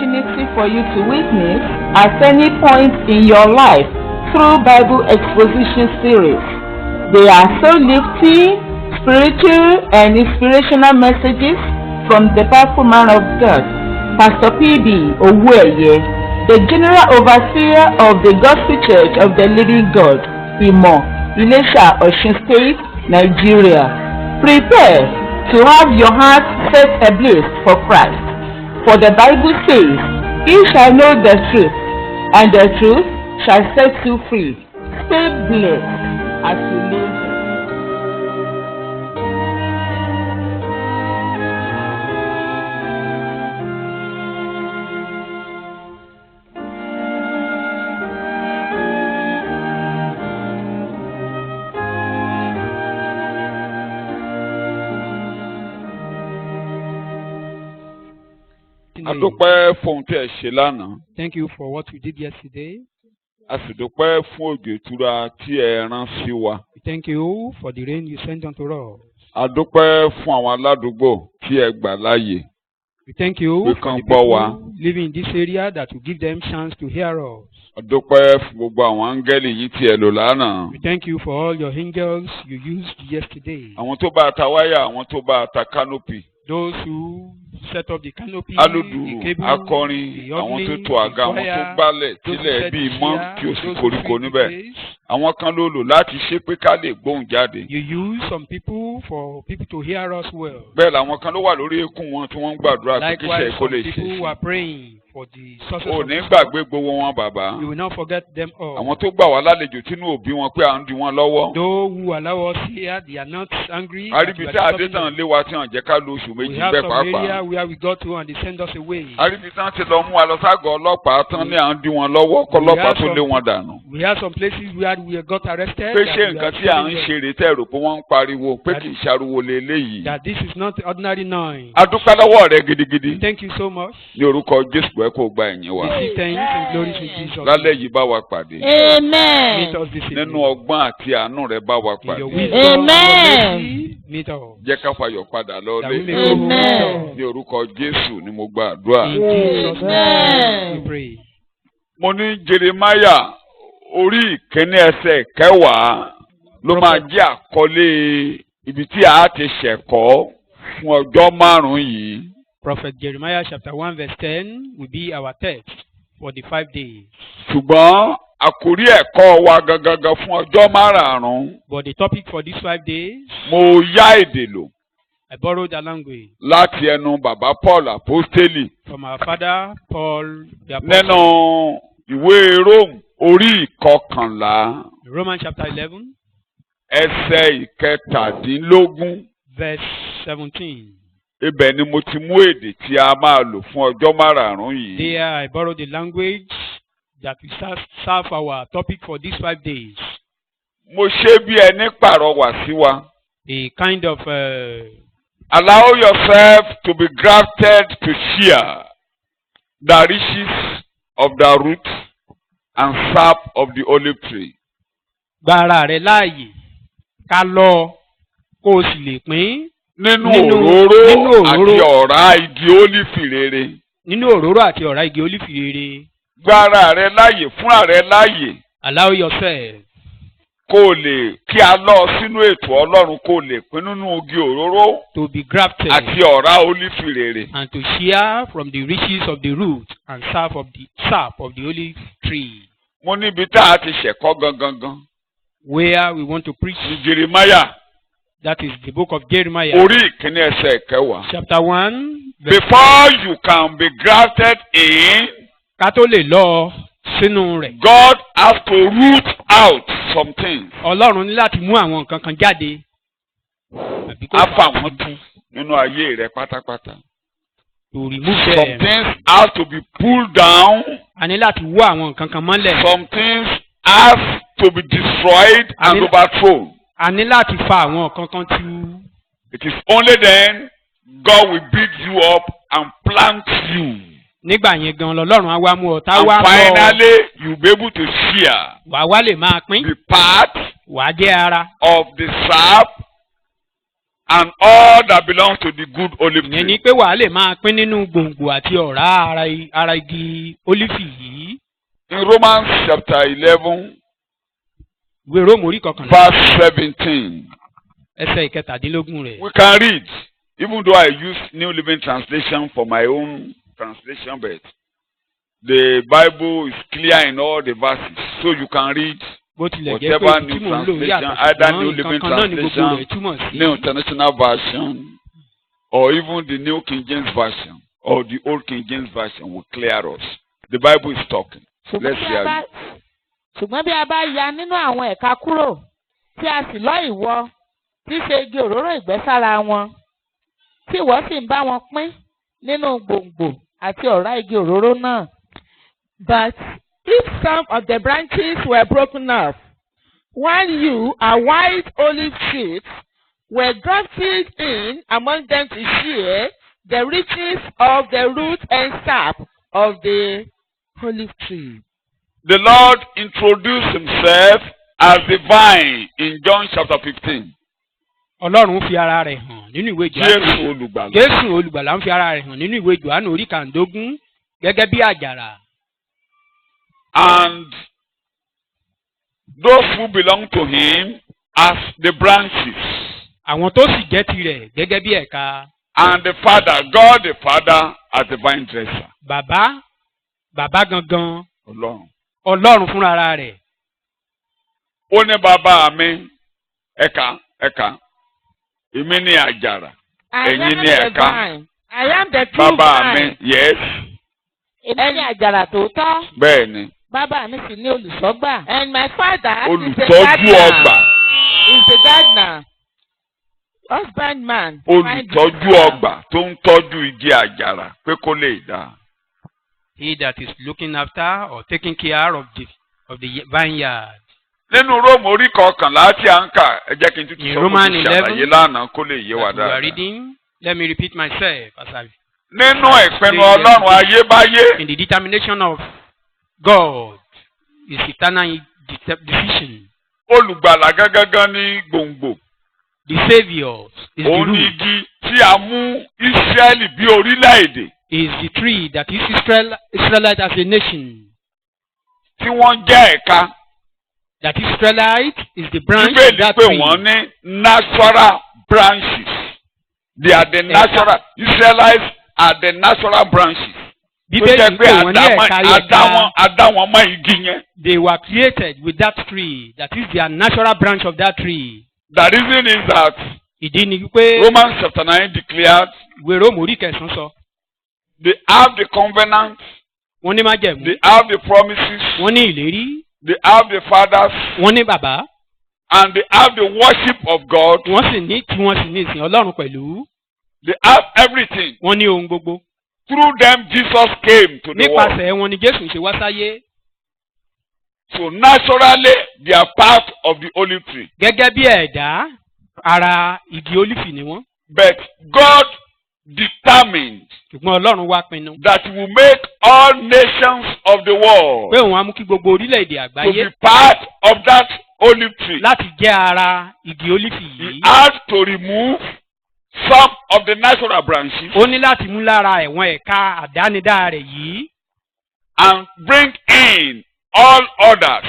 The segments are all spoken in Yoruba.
opportunity for you to witness at any point in your life through Bible exposition series. They are so lifting, spiritual and inspirational messages from the powerful man of God, Pastor P.B. Owueye, the General Overseer of the Gospel Church of the Living God, Imo, Ilesha, Osun State, Nigeria. Prepare to have your heart set ablaze for Christ. For the Bible says, "Ye shall know the truth, and the truth shall set you free." Stay blessed as you live. Adúpẹ́ fún tí ẹ ṣe lánàá. Thank you for what you did yesterday. A sì dúpẹ́ fún òjò ìtura tí ẹ rán sí wa. Thank you for the rain you sent unto us. A dúpẹ́ fún àwọn aládùúgbò tí ẹ gbà láàyè. We thank you Pé for kán the gbọ́ wa. people living in this area that will give them chance to hear us. A dúpẹ́ fún gbogbo àwọn áńgẹ́lì yìí tí ẹ lò lánàá. We thank you for all your angels you used yesterday. Àwọn tó bá ta wáyà, àwọn tó bá ta kánópì. Those who set up the canopy, Alùdùrù, the cable, akọrin, the àwọn tó organ, to àga, àwọn tó gbálẹ̀ tílẹ̀ bíi mọ́ kí o sì koríko níbẹ̀. Àwọn kan ló lò láti ṣe pé ká lè gbóhùn jáde. You use some people for people to hear us well. Bẹ́ẹ̀ làwọn kan ló wà lórí eékún wọn tí wọ́n ń gbàdúrà pé kí iṣẹ́ Likewise, kó some lè ṣe people sí. who are praying for the success O of ní this gbàgbé gbogbo wọn bàbá. You will not forget them all. Àwọn tó gbà wá lálejò tínú òbí wọn pé à ń di wọn lọ́wọ́. Those who allow us here, they are not angry. Àríbi tí Adétàn lé wa tí wọ́n jẹ́ ká lo oṣù We méjì have bẹ́ẹ̀ some area pàápàá. where we go to and they send us away. Àríbi tí wọ́n ti lọ mú wa lọ ságọ̀ ọlọ́pàá tán ní à ń di wọn lọ́wọ́ kọ́lọ́pàá tó lé wọn dànù. We have some places where we got arrested. Pé ṣé nǹkan tí à ń ṣe rè tẹ́ rò pé wọ́n ń pariwo pé kì í ṣariwo lé eléyìí. That this is not ordinary noise. A dúpẹ́ lọ́wọ́ rẹ gidigidi. Thank you so much. Ní orúkọ Jésù ẹ kó gba ẹ̀yìn wa. We say thanks and glory to Jesus. Lálẹ́ yìí bá wa pàdé. Amen. Meet us this evening. Nínú ọgbọ́n àti àánú rẹ bá wa In your pàdé. wisdom and Amen. your mercy, meet us. Jẹ́ ká fayọ̀ padà That we lọ́lé. may go home with Amen. Ní orúkọ Jésù ni mo gba àdúrà. In Jesus' name Amen. we pray. Mo ní Jeremáyà orí ìkíní ẹsẹ̀ kẹwàá ló máa jẹ́ àkọlé ibi tí a ti ṣẹ̀kọ́ fún ọjọ́ márùn-ún yìí. Prophet Jeremiah chapter 1 verse 10 will be our text for the 5 days. Ṣùgbọ́n àkórí ẹ̀kọ́ wa gangan fún ọjọ́ márùn-ún But the topic for these 5 days, mo yá èdè lò I borrowed a language láti ẹnu bàbá Paul Apostoli from our father Paul the nínú Apostle. ìwé Rome orí ìkọkànlá Romans chapter 11 ẹsẹ̀ ìkẹtàdínlógún. verse 17. Ibẹ̀ ni mo ti mú èdè tí a máa lò fún ọjọ́ márùn-ún yìí. There I borrowed the language that will serve our topic for these 5 days. Mo ṣe bí ẹni pàrọwà sí wa. A kind of Allow yourself to be grafted to share the riches of the root and sap of the olive tree. gba ara rẹ láàyè ká lọ kó o sì lè pín Nínú Nínú òróró òróró. àti ọ̀rá igi ólífì rere. nínú òróró àti ọ̀rá igi ólífì rere. Gba ara rẹ láàyè fúnra rẹ láàyè Allow yourself kó o lè kí a lọ sínú ètò Ọlọ́run kó o lè pín nínú igi òróró to be grafted àti ọ̀rá ólífì rere. and to share from the riches of the root and sap of the olive tree, Mo níbi tá a ti ṣẹ̀kọ́ gangan. where we want to preach. Ní Jeremáyà That is the book of Jeremiah, orí ìkíní ẹsẹ̀ kẹwàá. chapter 1. verse Before you can be grafted in, ká tó lè lọ sínú rẹ̀, God has to root out some things. Ọlọ́run ní láti mú àwọn nǹkan kan jáde. Àbí kó Á fà fà á wọ́n tú nínú ayé rẹ pátápátá. to remove Some them. things have to be pulled down. A ní láti wó àwọn nǹkan kan mọ́lẹ̀. Some things have to be destroyed and overthrown. A ní láti fa àwọn nǹkan kan tú. It is only then God will build you up and plant you. Nígbà yẹn gan lọ́lọ́run á wá mú ọ tá And wá lọ. finally, you'll be able to share Wàá wá lè máa pín. the part Wàá jẹ́ ara of the sap and all that belongs to the good olive ìyẹn ni tree. pé wàá lè máa pín nínú gbòǹgbò àti ọ̀rá ara igi ólífì yìí. In Romans chapter 11, ìwé Róòmù orí kọkànlá verse 17, ẹsẹ̀ ìkẹtàdínlógún rẹ̀. we can read, even though I use New Living Translation for my own translation, but the Bible is clear in all the verses, so you can read bó tilẹ̀ jẹ́ pé whatever tí new mò ń lò translation, yàtọ̀ either ṣùgbọ́n New nǹkan Living kan náà ni gbogbo Translation, rẹ̀ túmọ̀ sí. New International Version, or even the New King James Version, or the Old King James Version will clear us. The Bible is talking. Let's hear it. ṣùgbọ́n bí a bá ya nínú àwọn ẹ̀ka kúrò tí a sì lọ́ ìwọ tí í ṣe igi òróró ìgbẹ́sára wọn tí ìwọ sì ń bá wọn pín nínú gbòǹgbò àti ọ̀rá igi òróró náà. But if some of the branches were broken off, while you, a white olive trees, were grafted in among them to share the riches of the root and sap of the olive tree. The Lord introduced himself as the vine in John chapter 15. Ọlọ́run fi ara rẹ̀ hàn nínú ìwé Jésù Jòhánù. olùgbàlà. Jésù olùgbàlà ń fi ara rẹ̀ hàn nínú ìwé Jòhánù orí kàndógún gẹ́gẹ́ bí àjàrà. And those who belong to him as the branches. Àwọn tó sì jẹ́ tirẹ̀ gẹ́gẹ́ bí ẹ̀ka. And the Father, God the Father, as the vine dresser. Bàbá gangan Ọlọ́run. Ọlọ́run fúnra rẹ̀. Ó ní bàbá mi ẹ̀ka. Èmi ni àjàrà. Ẹ̀yin ni ẹ̀ka. I am the true Bàbá mi, vine. yes. Èmi ni àjàrà tòótọ́. Bẹ́ẹ̀ni. Bàbá mi sì ní olùṣọ́gbà. And my father is the Olùtọ́jú gardener. ọgbà. Is the gardener. Husbandman. Olùtọ́jú ọgbà tó ń tọ́jú igi àjàrà pé kó lè dá. He that is looking after or taking care of the vineyard. Nínú Róòmù orí kọkànlá tí a ń kà, ẹ jẹ́ kí n tún In sọ Romans fún mi ṣàlàyé lánàá kó lè yé wa That we are dáadáa. reading, let me repeat myself as I Nínú ìpinnu Ọlọ́run ayébáyé, in the determination of God is eternal decision. olùgbàlà gángan ní gbòǹgbò. The Saviour is the Òun ní root, igi tí a mú Ísírẹ́lì bí orílẹ̀-èdè is the tree that is Israelite as a nation. tí wọ́n jẹ́ ẹ̀ka. That Israelite is the branch of Bíbélì that pé tree. wọ́n ní natural branches. They are the natural. Israelites are the natural branches. Tó Bíbélì jẹ́ pé pé wọ́n ní ẹ̀ka. àdá wọn mọ́ igi yẹn. They were created with that tree. That is their natural branch of that tree. The reason is that Ìdí ni pé Romans chapter 9 declared ìwé Róòmù orí kẹsàn-án sọ. they have the covenant, Wọ́n ní májẹ̀mú. they have the promises, Wọ́n ní ìlérí. they have the fathers, Wọ́n ní bàbá. and they have the worship of God. Wọ́n sì ní ìsìn Ọlọ́run pẹ̀lú. They have everything. Wọ́n ní ohun gbogbo. Through them, Jesus came to the world. Nípasẹ̀ wọn ni Jésù ṣe wá sáyé. So naturally, they are part of the olive tree. Gẹ́gẹ́ bí ẹ̀dá ara igi ólífì ni wọ́n. But God determined Ṣùgbọ́n Ọlọ́run wá pinnu that He will make all nations of the world pé òun á mú kí gbogbo orílẹ̀-èdè to àgbáyé be part of that olive tree. láti jẹ́ ara igi ólífì He yìí. had to remove some of the natural branches Ó ní láti mú lára ẹ̀wọ̀n ẹ̀ka àdánidá rẹ̀ yìí and bring in all others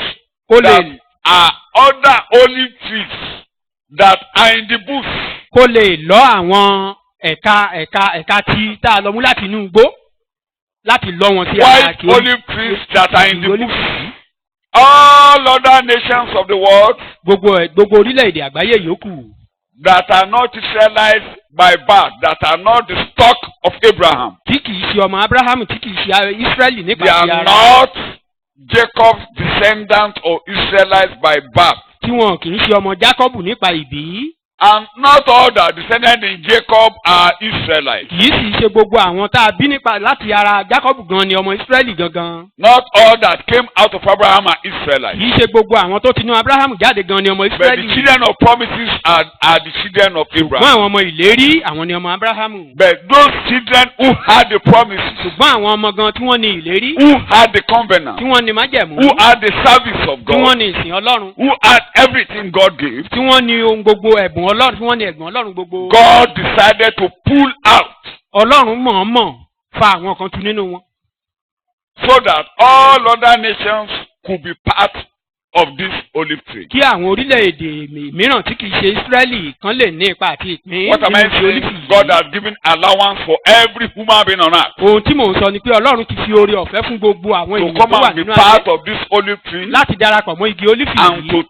kó that lè are other olive trees that are in the bush. kó lè lọ́ àwọn ẹ̀ka tí tá a lọ mú láti inú igbó láti lọ́ wọn sí ara White olive trees that are in the igi bush. ólífì yìí. All other nations of the world Gbogbo orílẹ̀-èdè àgbáyé yòókù that are not Israelites by birth, that are not the stock of Abraham. tí kìí ṣe ọmọ Abrahamu tí kìí ṣe Israẹli nípa They ti are ara not Jacob's descendants or Israelites by birth. tí wọn kìí ṣe ọmọ Jákọ́bù nípa ìbí. And not all the descendants in Jacob are Israelites. Kìí sì ṣe gbogbo àwọn tá a bí nípa láti ara Jákọ́bù gan ni ọmọ Ísírẹ́lì gangan. Not all that came out of Abraham are Israelites. Kìí ṣe gbogbo àwọn tó ti inú Abrahamu jáde gan ni ọmọ But the Ísírẹ́lì. children of promises are the children of Ṣùgbọ́n Abraham. àwọn ọmọ ìlérí àwọn ni ọmọ Abrahamu. But those children who had the promises, Ṣùgbọ́n àwọn ọmọ gan tí wọ́n ní ìlérí, who had the covenant, tí wọ́n ní májẹ̀mú, who had the service of tí wọ́n God, ní ìsìn Ọlọ́run, who had everything God gave, tí wọ́n ní ohun gbogbo ẹ̀bùn Ọlọ́run tí wọ́n ní ẹ̀gbọ́n Ọlọ́run gbogbo. God decided to pull out Ọlọ́run mọ̀ọ́mọ̀ fa àwọn kan tu nínú wọn. so that all other nations could be part of this olive tree. Kí àwọn orílẹ̀-èdè mìíràn tí kìí ṣe Ísírẹ́lì kan lè ní ipa àti ìpín What am I saying? God has given allowance for every human being on earth Ohun tí mò ń sọ ni pé Ọlọ́run ti fi oore ọ̀fẹ́ fún gbogbo àwọn to ènìyàn come tó wà and be nínú part ayé of this olive tree láti darapọ̀ mọ́ igi olífì and yìí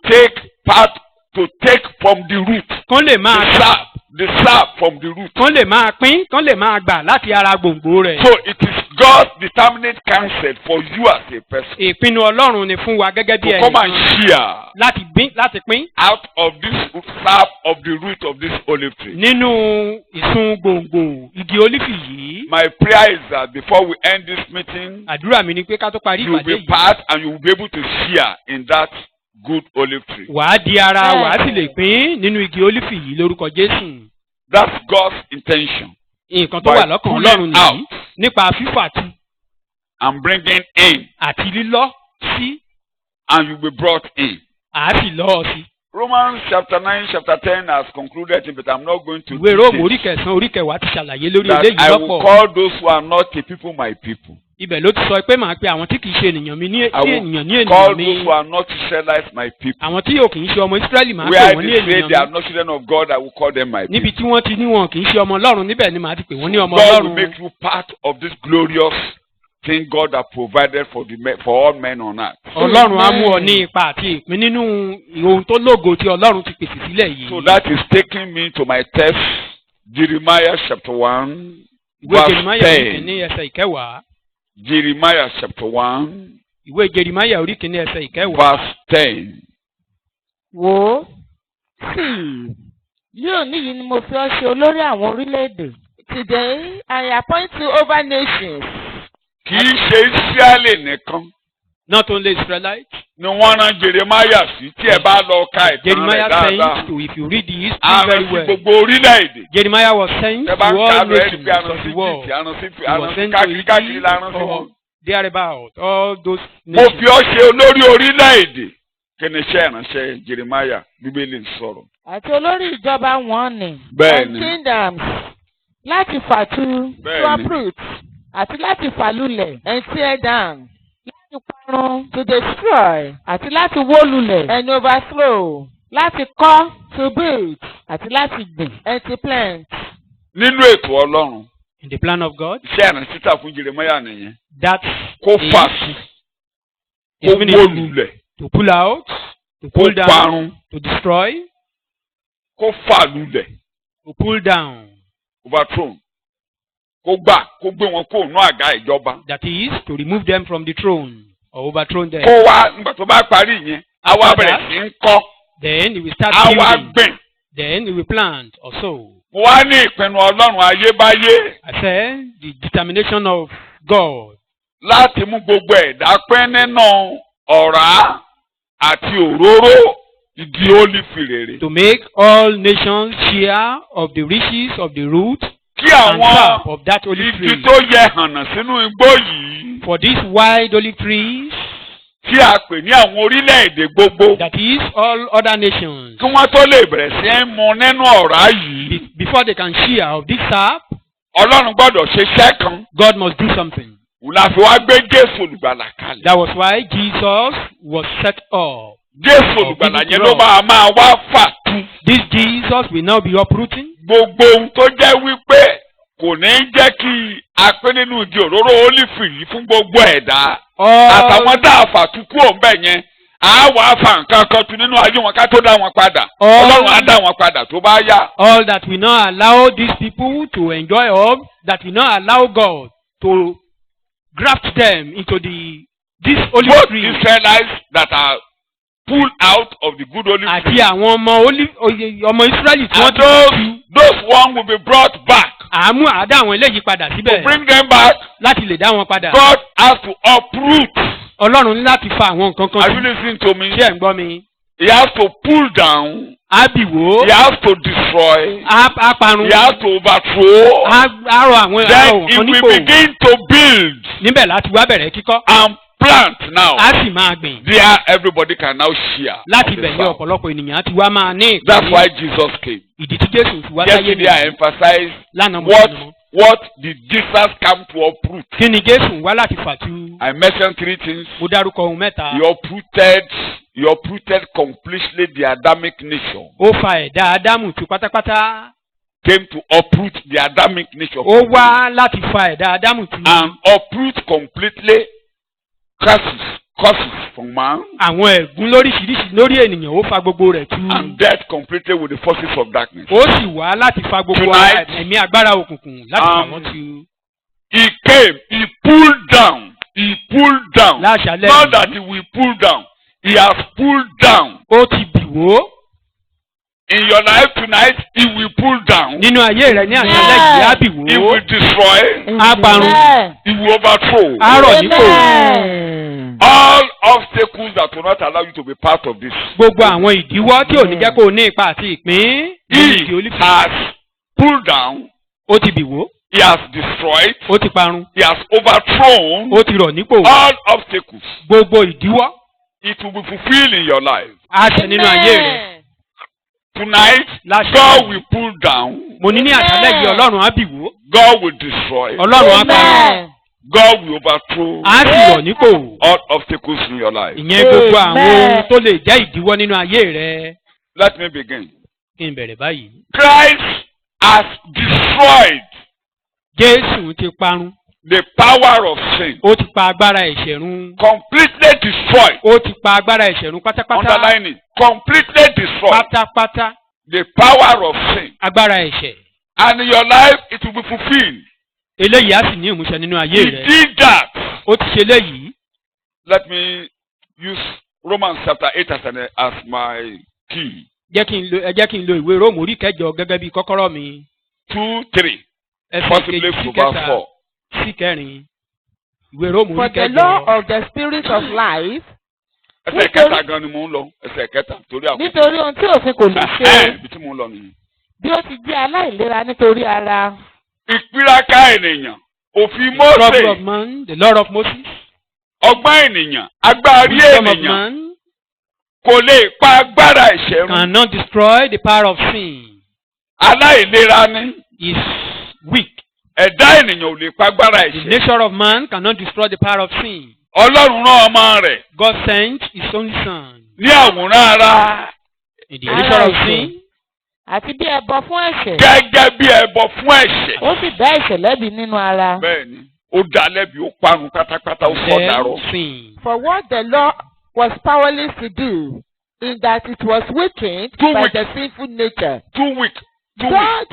to take from the root kán lè máa gbà the sap from the root. kán lè máa pín kán lè máa gbà láti ara gbòǹgbò rẹ̀. So it is God's determinate counsel for you as a person Ìpinnu Ọlọ́run ni fún wa gẹ́gẹ́ bí to come and ẹnìkan share láti pín out of this sap of the root of this olive tree. nínú ìsun gbòǹgbò igi olífì yìí. My prayer is that before we end this meeting, Àdúrà mi ni pé ká tó parí you will ìpàdé be yìí. part and you will be able to share in that good olive tree. Wàá di ara wàá sì lè pín nínú igi olífì yìí lórúkọ Jésù. That's God's intention. Nǹkan tó wà lọ́kàn Ọlọ́run nìyí nípa fífàtu And bringing in, àti lílọ́ sí and you'll be brought in. àásì lọ́ọ̀ sí. Romans chapter 9, chapter 10 has concluded it, but I'm not going to Ìwé Róòmù detail orí kẹsàn-án orí kẹwàá ti ṣàlàyé lórí that eléyìí I will lọ́pọ̀. call those who are not a people my people. Ibẹ̀ ló ti sọ pé màá pe àwọn tí kìí ṣe ènìyàn mi ní I ènìyàn ní will call ènìyàn mi. those who are not Israelites my people. Àwọn tí yóò kìí ṣe ọmọ Ísírẹ́lì màá Where pè wọ́n ní they say they ènìyàn are mi. not children of God, I will call them my Níbi people. tí wọ́n ti ní wọn kìí ṣe ọmọ Ọlọ́run níbẹ̀ ni màá ti pè wọ́n ní ọmọ God will Ọlọ́run. make you part of this glorious thing God has provided for all men on earth. Ọlọ́run á mú ọ ní ipa àti ìpín nínú ohun tó lógo tí Ọlọ́run ti pèsè sílẹ̀ yìí. So that is taking me to my text, Jeremiah chapter 1, Ìwé verse Jeremáyà orí 10. kìíní ẹsẹ̀ ìkẹwàá. Jeremiah chapter 1, Ìwé Jeremáyà orí kìíní ẹsẹ̀ ìkẹwàá. verse 10. Wò ó sì lónìí yìí ni mo fi ọ́ ṣe olórí àwọn orílẹ̀-èdè. Today I appoint you over nations. Kì í ṣe Ísírẹ́lì nìkan Not only Israelites. ni wọ́n rán Jeremiah sí tí ẹ bá lọ ka ìtàn rẹ̀ Jeremiah dáadáa. sent to, if you read the history Àrùn very sí well, gbogbo orílẹ̀-èdè. Jeremiah was sent to Ẹ bá ń all ka lọ ẹni nations pé àrùn of sí the world. Egypt, àrùn sí He was sent to káàkiri la rán sí Egypt wọn. or thereabout, all those Mo nations. fi ọ́ ṣe olórí orílẹ̀-èdè. Kí ni iṣẹ́ ìránṣẹ́ Jeremiah Bíbélì ń sọ̀rọ̀? Àti olórí ìjọba wọn ni. Bẹ́ẹ̀ni. And kingdoms láti fàtu to Bẹ́ẹ̀ni. uproot àti láti fàlulẹ̀ and tear down. Láti parun to destroy àti láti wó lulẹ̀ and overthrow. Láti kọ́ to build àti láti gbìn and to plant. Nínú ètò Ọlọ́run, In the plan of God, iṣẹ́ ìránṣẹ́ tà fún Jeremiah nìyẹn. that Kó is fàtú, his kó wó ministry. lulẹ̀, To pull out, to kó pull down, parun, to destroy, kó fà lulẹ̀, to pull down. overthrown. Kó gbé wọn kó nú àga ìjọba. That is, to remove them from the throne or overthrow them. Kó wá nígbà tó bá parí yẹn, á wá bẹ̀rẹ̀ sí ń kọ́, Then he will start á wá building. gbìn. Then he will plant or sow. Mo wá ní ìpinnu Ọlọ́run ayébáyé I said, the determination of God láti mú gbogbo ẹ̀dá pín nínú ọ̀rá àti òróró igi ólífì rere. to make all nations share of the riches of the root Kí and àwọn sap of that olive igi tree. tó yẹ hànà sínú igbó yìí For these wide olive trees, tí a pè ní àwọn orílẹ̀-èdè gbogbo that is all other nations, kí wọ́n tó lè bẹ̀rẹ̀ sí í mu nínú ọ̀rá yìí. before they can share of this sap, Ọlọ́run gbọ́dọ̀ ṣe iṣẹ́ kan. God must do something. La fi wá gbé Jésù olùgbàlà kalẹ̀. That was why Jesus was set up. Jésù olùgbàlà yẹn ló máa wá fàtú. This Jesus will now be uprooting Gbogbo ohun tó jẹ́ wípé kò ní jẹ́ kí a pín nínú igi òróró ólífì yìí fún gbogbo ẹ̀dá. Àtàwọn tá a fàtú kúrò ńbẹ̀ yẹn, a wà fa nǹkan kan tu nínú ayé wọn ká tó dá wọn padà. Ọlọ́run á dá wọn padà tó bá yá. all that will not allow these people to enjoy of, that will not allow God to graft them into this olive Both tree. Israelites that are pulled out of the good olive Àti tree, àwọn ọmọ Israẹli tí wọ́n and ti those one will be brought back. àmú àdá àwọn eléyìí padà To síbẹ̀ bring them back, láti lè dá wọn padà. God has to uproot. Ọlọ́run ní láti fa àwọn nǹkan kan Are you sí. listening to me? Ṣé ẹ̀ ń gbọ́ mi? He has to pull down. Á bì wó, He has to destroy. á parun, He has to overthrow. á rọ àwọn Then he nǹkan will nípò. begin to build Níbẹ̀ láti wá bẹ̀rẹ̀ kíkọ́. and plant now. a sì máa gbìn. There everybody can now share. láti on the bẹ̀ ní farm. ọ̀pọ̀lọpọ̀ ènìyàn ti wá máa ní That's ìpín. why Jesus came. ìdí tí Jésù fi wá sáyé Yesterday I nìyí. emphasized lánàá mo what sọ mọ́. what did Jesus come to uproot. kí ni Jésù ń wá láti fàtú? I mentioned three things. mo dárúkọ ohun mẹ́ta. He uprooted completely the Adamic nature. ó fa ẹ̀dá Ádámù tú pátápátá. Came to uproot the Adamic nature. ó wá láti fa ẹ̀dá Ádámù tú. And uproot completely curses from man. àwọn ẹ̀gún lóríṣiríṣi lórí ènìyàn ó fa gbogbo rẹ̀ tú. And death completely with the forces of darkness. ó sì wá láti fa gbogbo Tonight, ẹ̀mí agbára òkùnkùn láti fà wọ́n tú. He came, he pulled down. Láṣálẹ́ Not yìí. that he will pull down. He has pulled down. ó ti bì wó. In your life tonight, he will pull down. nínú ayé rẹ̀ ní àṣálẹ́ yìí á bì He wó. will destroy. á parun. He will overthrow. á rọ̀ nípò. All obstacles that will not allow you to be part of this. gbogbo àwọn ìdíwọ́ tí ò ní jẹ́ kó o ní ipa àti ìpín. nínú ìdí He olífì. has pulled down. ó ti bì wó. He has destroyed. ó ti parun. He has overthrown ó ti rọ̀ nípò. all obstacles. gbogbo ìdíwọ́. It will be fulfilled in your life. á ṣẹ nínú ayé rẹ̀. Tonight, Láṣẹ. God will pull down. mo ní àṣálẹ́ yìí Ọlọ́run á bì wó. God will destroy. Ọlọ́run á parun. God will overthrow á sì rọ̀ nípò. all obstacles in your life. ìyẹn gbogbo àwọn ohun tó lè jẹ́ ìdíwọ́ nínú ayé rẹ̀. Let me begin. kí n bẹ̀rẹ̀ báyìí. Christ has destroyed Jésù ti parun. the power of sin. ó ti pa agbára ẹ̀ṣẹ̀ run. Completely destroyed. ó ti pa agbára ẹ̀ṣẹ̀ run pátápátá. Underline it. Completely destroyed pátápátá the power of sin. agbára ẹ̀ṣẹ̀. And in your life, it will be fulfilled. eléyìí á sì ní ìmúṣẹ nínú ayé He rẹ̀. did that. ó ti ṣe léyìí. Let me use Romans chapter 8 as my key. ẹ jẹ́ kí n lo ìwé Róòmù orí kẹjọ gẹ́gẹ́ bí kọ́kọ́rọ́ mi. 2, 3. ẹsẹ̀ Possibly kejì sí to verse kẹta 4. sí kẹrin. ìwé Róòmù For orí the law kẹjọ. of the spirit of life, Ẹsẹ̀ kẹta gan ni mò ń lọ. Ẹsẹ̀ kẹta torí àkókò. nítorí ohun tí òfin kò lè ṣe, Ibi tí mò ń lọ nìyí. bí ó ti jẹ́ aláìlera nítorí ara. Ìpíraka ènìyàn. Òfin The law of Mósè. man, the law of Moses. Ọgbọ́n ènìyàn. Agbárí Wisdom of ènìyàn. man Kò lè pa agbára ẹ̀ṣẹ̀ run. cannot destroy the power of sin. Aláìlera ni. Is weak. Ẹ̀dá ènìyàn ò lè pa agbára The ẹ̀ṣẹ̀. nature of man cannot destroy the power of sin. Ọlọ́run rán ọmọ rẹ̀ God sent his only son ní àwòrán ara in the nature of sin Àti bí ẹbọ fún ẹ̀ṣẹ̀, gẹ́gẹ́ bí ẹbọ fún ẹ̀ṣẹ̀. ó sì dá ẹ̀ṣẹ̀ lẹ́bi nínú ara. Bẹ́ẹ̀ni, ó dá lẹ́bi, ó parun pátápátá, ó sọ dàrọ̀. then sin. For what the law was powerless to do, in that it was weakened Too by weak. the sinful nature. Too weak. God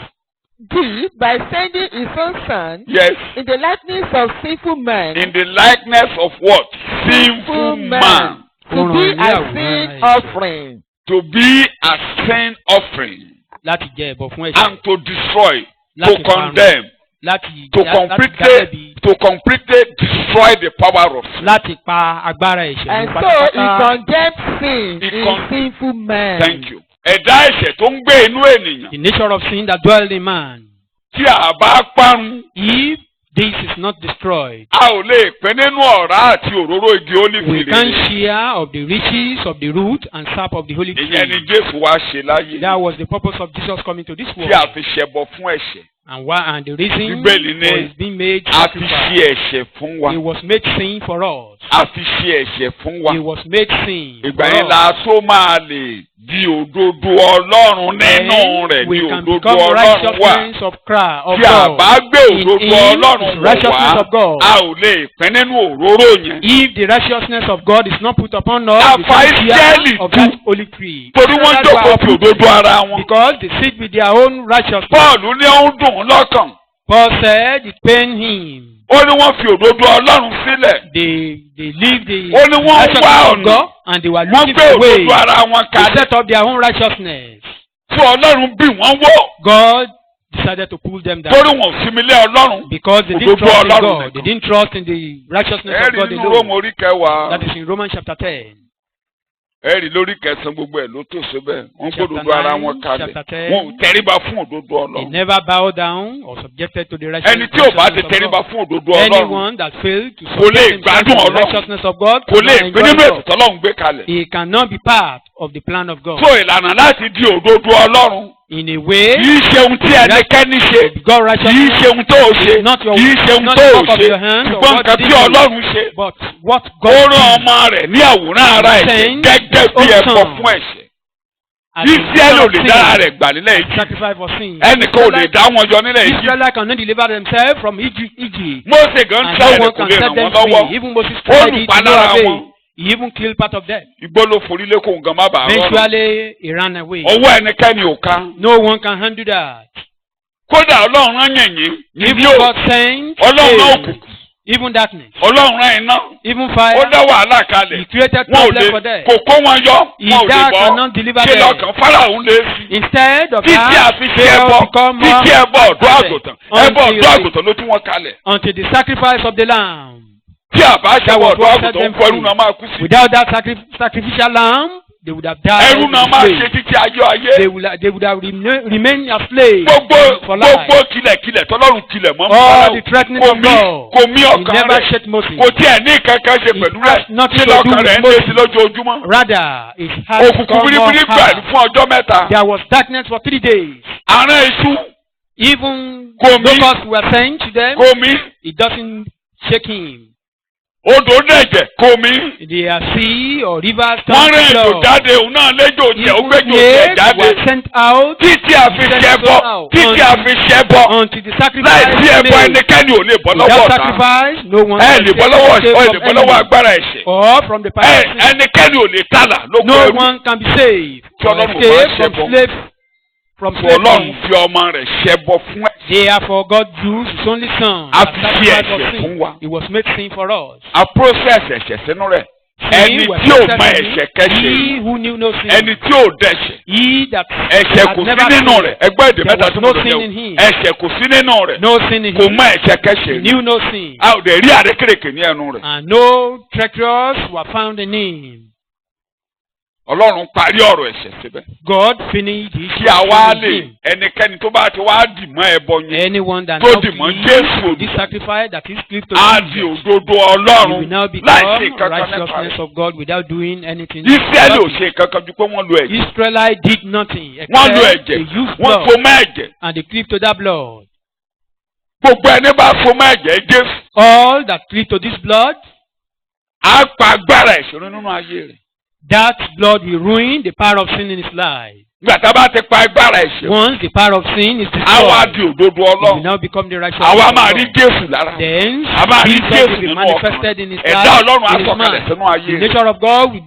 did by sending his own son Yes. in the likeness of sinful man In the likeness of what? Sinful man. to be Ọ̀ràn a ìyàwó sin ara offering. To be a sin offering. láti jẹ ẹbọ fún ẹ̀ṣẹ̀. And to destroy. To Láti parun. condemn. láti To láti completely destroy the power of sin. láti pa agbára ẹ̀ṣẹ̀ And run so he pátápátá. condemned sin He in sinful man. Thank you. Ẹ̀dá ẹ̀ṣẹ̀ tó ń gbé inú ènìyàn. The nature of sin that dwell in man. Tí a bá parun, If this is not destroyed, a ò lè pín nínú ọ̀rá àti òróró igi we ólífì can rere. share of the riches of the root and sap of the holy Ìyẹn ni tree. Jésù wá ṣe láyé. That was the purpose of Jesus coming to this world. Tí a fi ṣẹbọ fún ẹ̀ṣẹ̀. And the reason Bíbélì ní for his being made a fi ṣe sacrifice. ẹ̀ṣẹ̀ fún wa. He was made sin for us. A fi ṣe ẹ̀ṣẹ̀ fún wa. He was made sin Ìgbà for yẹn us. la tó máa lè di òdodo Ọlọ́run nínú rẹ̀ Then ní we can òdodo become Ọlọ́run wà. righteousness of Christ, of Tí a God. bá gbé In òdodo him Ọlọ́run is wọ̀ righteousness wá, of God. a ò lè pín nínú òróró yẹn. If the righteousness of God is not put upon us, we Àfa can Ísírẹ́lì share of tú. that holy tree. Torí wọ́n That's why jókòó our ti people- òdodo ara wọn. Because they sit with their own righteousness. Pọ́ọ̀lù ní ó ń dùn ún lọ́kàn. Paul said it pained him. Ó ní wọ́n fi òdodo Ọlọ́run sílẹ̀. They leave the Ó ní wọ́n righteousness wá of ọ̀nà. God and they were Wọ́n looking gbé for ways òdodo ara wọn to kalẹ̀. set up their own righteousness. Tí Ọlọ́run bí wọ́n wó. God decided to pull them down Torí wọn ò sinmi lé Ọlọ́run. because they didn't Òdodo trust in Ọlọ́run God. They nìkan. didn't trust in the righteousness of Ẹ̀rí God nínú Róòmù alone. orí kẹwàá. That is in Romans chapter 10. ẹ rí lórí kẹsàn-án gbogbo ẹ̀ ló tó so bẹ́ẹ̀ wọ́n Chapter gbódòdó ara 9, wọn kalẹ̀ chapter 10. wọn ò tẹríba fún òdodo They Ọlọ́run. never bow down or subjected to the ẹni tí ò bá ti righteousness of tẹríba God. fún òdodo Ọlọ́run Anyone that fails to kò lè subject himself to gbádùn the Ọlọ́run, righteousness of God kò lè cannot gbé nínú enjoy ètò God. tọ́lọ́run gbé kalẹ̀. He cannot be part of the plan of God. so ìlànà láti di òdodo Ọlọ́run In a way, kìí ṣe ohun tí ẹnikẹ́ni ṣe God kìí righteousness ṣe ohun tó o ṣe is not your kìí ṣe ohun not tó the o work of ṣe your hands or ṣùgbọ́n what nǹkan you tí did. Ọlọ́run ṣe but what ó God rán did ọmọ rẹ̀ ní àwòrán ara ẹ̀jẹ̀ Send gẹ́gẹ́ bí his ẹ̀kọ́ own fún ẹ̀ṣẹ̀. as a Ísírẹ́lì ò lè sin, dára rẹ̀ gbà nílẹ̀ Íjíbítì. sacrifice for sin. ẹnìkan ò lè dá wọn yọ nílẹ̀ Íjíbítì. Israelites cannot deliver themselves from Egypt. Mósè gan And tẹ́ no ẹ̀rẹ̀ one kò can lè set ràn them wọ́n lọ́wọ́. free. Even Moses tried it, no Olùpalára avail. wọn. He even killed part of them. Igbó ló forí lé kó nǹkan má bàa rọrùn. Eventually, he ran away. ọwọ́ ẹnikẹ́ni ò ká. No one can handle that. kódà Ọlọ́run rán yìnyín Even yóò God sent Ọlọ́run rán hail, òkùnkùn even darkness, Ọlọ́run rán iná even ó fire. dá wàhálà He kalẹ̀ created wọn ò problem for lè them. kò kó wọn yọ wọn ò lè That bọ́ cannot deliver ṣe them. lọ́kàn Fáráò lè sí. Instead of títí that, àfi ṣe Pharaoh ẹbọ become more títí ẹbọ ọ̀dọ́ perfect àgùntàn ẹbọ ọ̀dọ́ until, àgùntàn ló tún wọn kalẹ̀. until the sacrifice of the lamb. tí àbá ṣe That ẹbọ was ọ̀dọ́ what set àgùntàn them ń kọ ẹrú free. náà máa kú sí. Without that sacrificial lamb, they would have died. ẹrú náà in máa slaves. ṣe títí ayé. They would have remained as slaves for life. gbogbo kilẹ̀kilẹ̀ tọ́lọ́run kilẹ̀ mọ́ All the threatening of God, kò mí he ọkàn never rẹ̀ shake Moses. kò tiẹ̀ ní kankan ṣe He pẹ̀lú has rẹ̀ nothing ṣe to do lọ́kàn with rẹ̀ ń lé Moses. sí lójoojúmọ́. Rather, his heart òkùnkùn become more biribiri gbà hard. fún ọjọ́ mẹ́ta. There was darkness for 3 days. àárín iṣu Even Kò mí. locusts were sent to them. kò mí It doesn't shake him. odò dẹ̀jẹ̀ kò mí. The sea or rivers wọ́n rìn èjò blood. jáde òun náà léjò jẹ́ ó Even gbẹ́jò jẹ́ snakes jáde. were sent out títí a fi ṣẹbọ títí a fi ṣẹbọ until the sacrifice láì sí ẹbọ made. ẹnikẹ́ni ò lè bọ́ lọ́wọ́ Without ọ̀tá. sacrifice, no one ẹ can lè bọ́ lọ́wọ́ escape ẹ lè from bọ́ lọ́wọ́ enemy agbára ẹ̀ṣẹ̀. or from the power of sin. ẹnikẹ́ni ò lè tàlà ló No kọ ẹrú. one can be saved Tí or Ọlọ́run escape bá from ṣẹbọ. slave from Tí Ọlọ́run slavery. fi ọmọ rẹ̀ ṣẹbọ fún ẹ. Therefore, God used His only Son A as fi sacrifice ẹ̀ṣẹ̀ for fún sin. wa. He was made sin for us. a process ẹ̀ṣẹ̀ sínú rẹ̀. ẹni Sin was tí ò accepted mọ in him. ẹ̀ṣẹ̀ kẹ́ṣẹ̀ He who knew no sin. ẹni tí ò dẹ̀ṣẹ̀ He that ẹ̀ṣẹ̀ had kò sí never nínú sinned. rẹ̀ ẹgbẹ́ èdè There mẹ́ta was tí no mo lò sin jẹ́ in him. ẹ̀ṣẹ̀ kò sí nínú rẹ̀ No sin in kò him. mọ ẹ̀ṣẹ̀ He kẹ́ṣẹ̀ knew no sin. a ò dẹ̀ rí àrékèrèkè ní ẹnu rẹ̀. And no treacherous were found in him. Ọlọ́run parí ọ̀rọ̀ ẹ̀ṣẹ̀ síbẹ̀. God finished his kí a wá in lè him. ẹnikẹ́ni tó bá ti wá dì mọ́ ẹbọ yẹn Anyone that tó now dì mọ́ believes Jésù this sacrifice that is cleaved to á di Jesus, òdodo he Ọlọ́run will now láì become ṣe kankan nípa righteousness rẹ̀. of God without doing anything. Ísírẹ́lì ò ṣe kankan ju pé wọ́n lo ẹ̀jẹ̀ Israelites did nothing wọ́n lo except ẹ̀jẹ̀ they used wọ́n blood so mọ́ ẹ̀jẹ̀ and they cleaved to that blood. gbogbo ẹni bá so mọ́ ẹ̀jẹ̀ Jésù All that cleave to this blood, á pa agbára ìṣòro nínú ayé rẹ̀. that blood will ruin the power of sin in his life. nígbà tá a bá ti pa agbára ìṣòro Once the power of sin is á wá destroyed, di òdodo he will Ọlọ́run now become the righteousness àwa of máa rí God. Jésù lára Then a máa rí Jesus Jésù will be nínú manifested ọkàn in his ẹ̀dá life, Ọlọ́run á in his sọ̀kalẹ̀ mind. sínú ayé The rẹ̀. nature of God will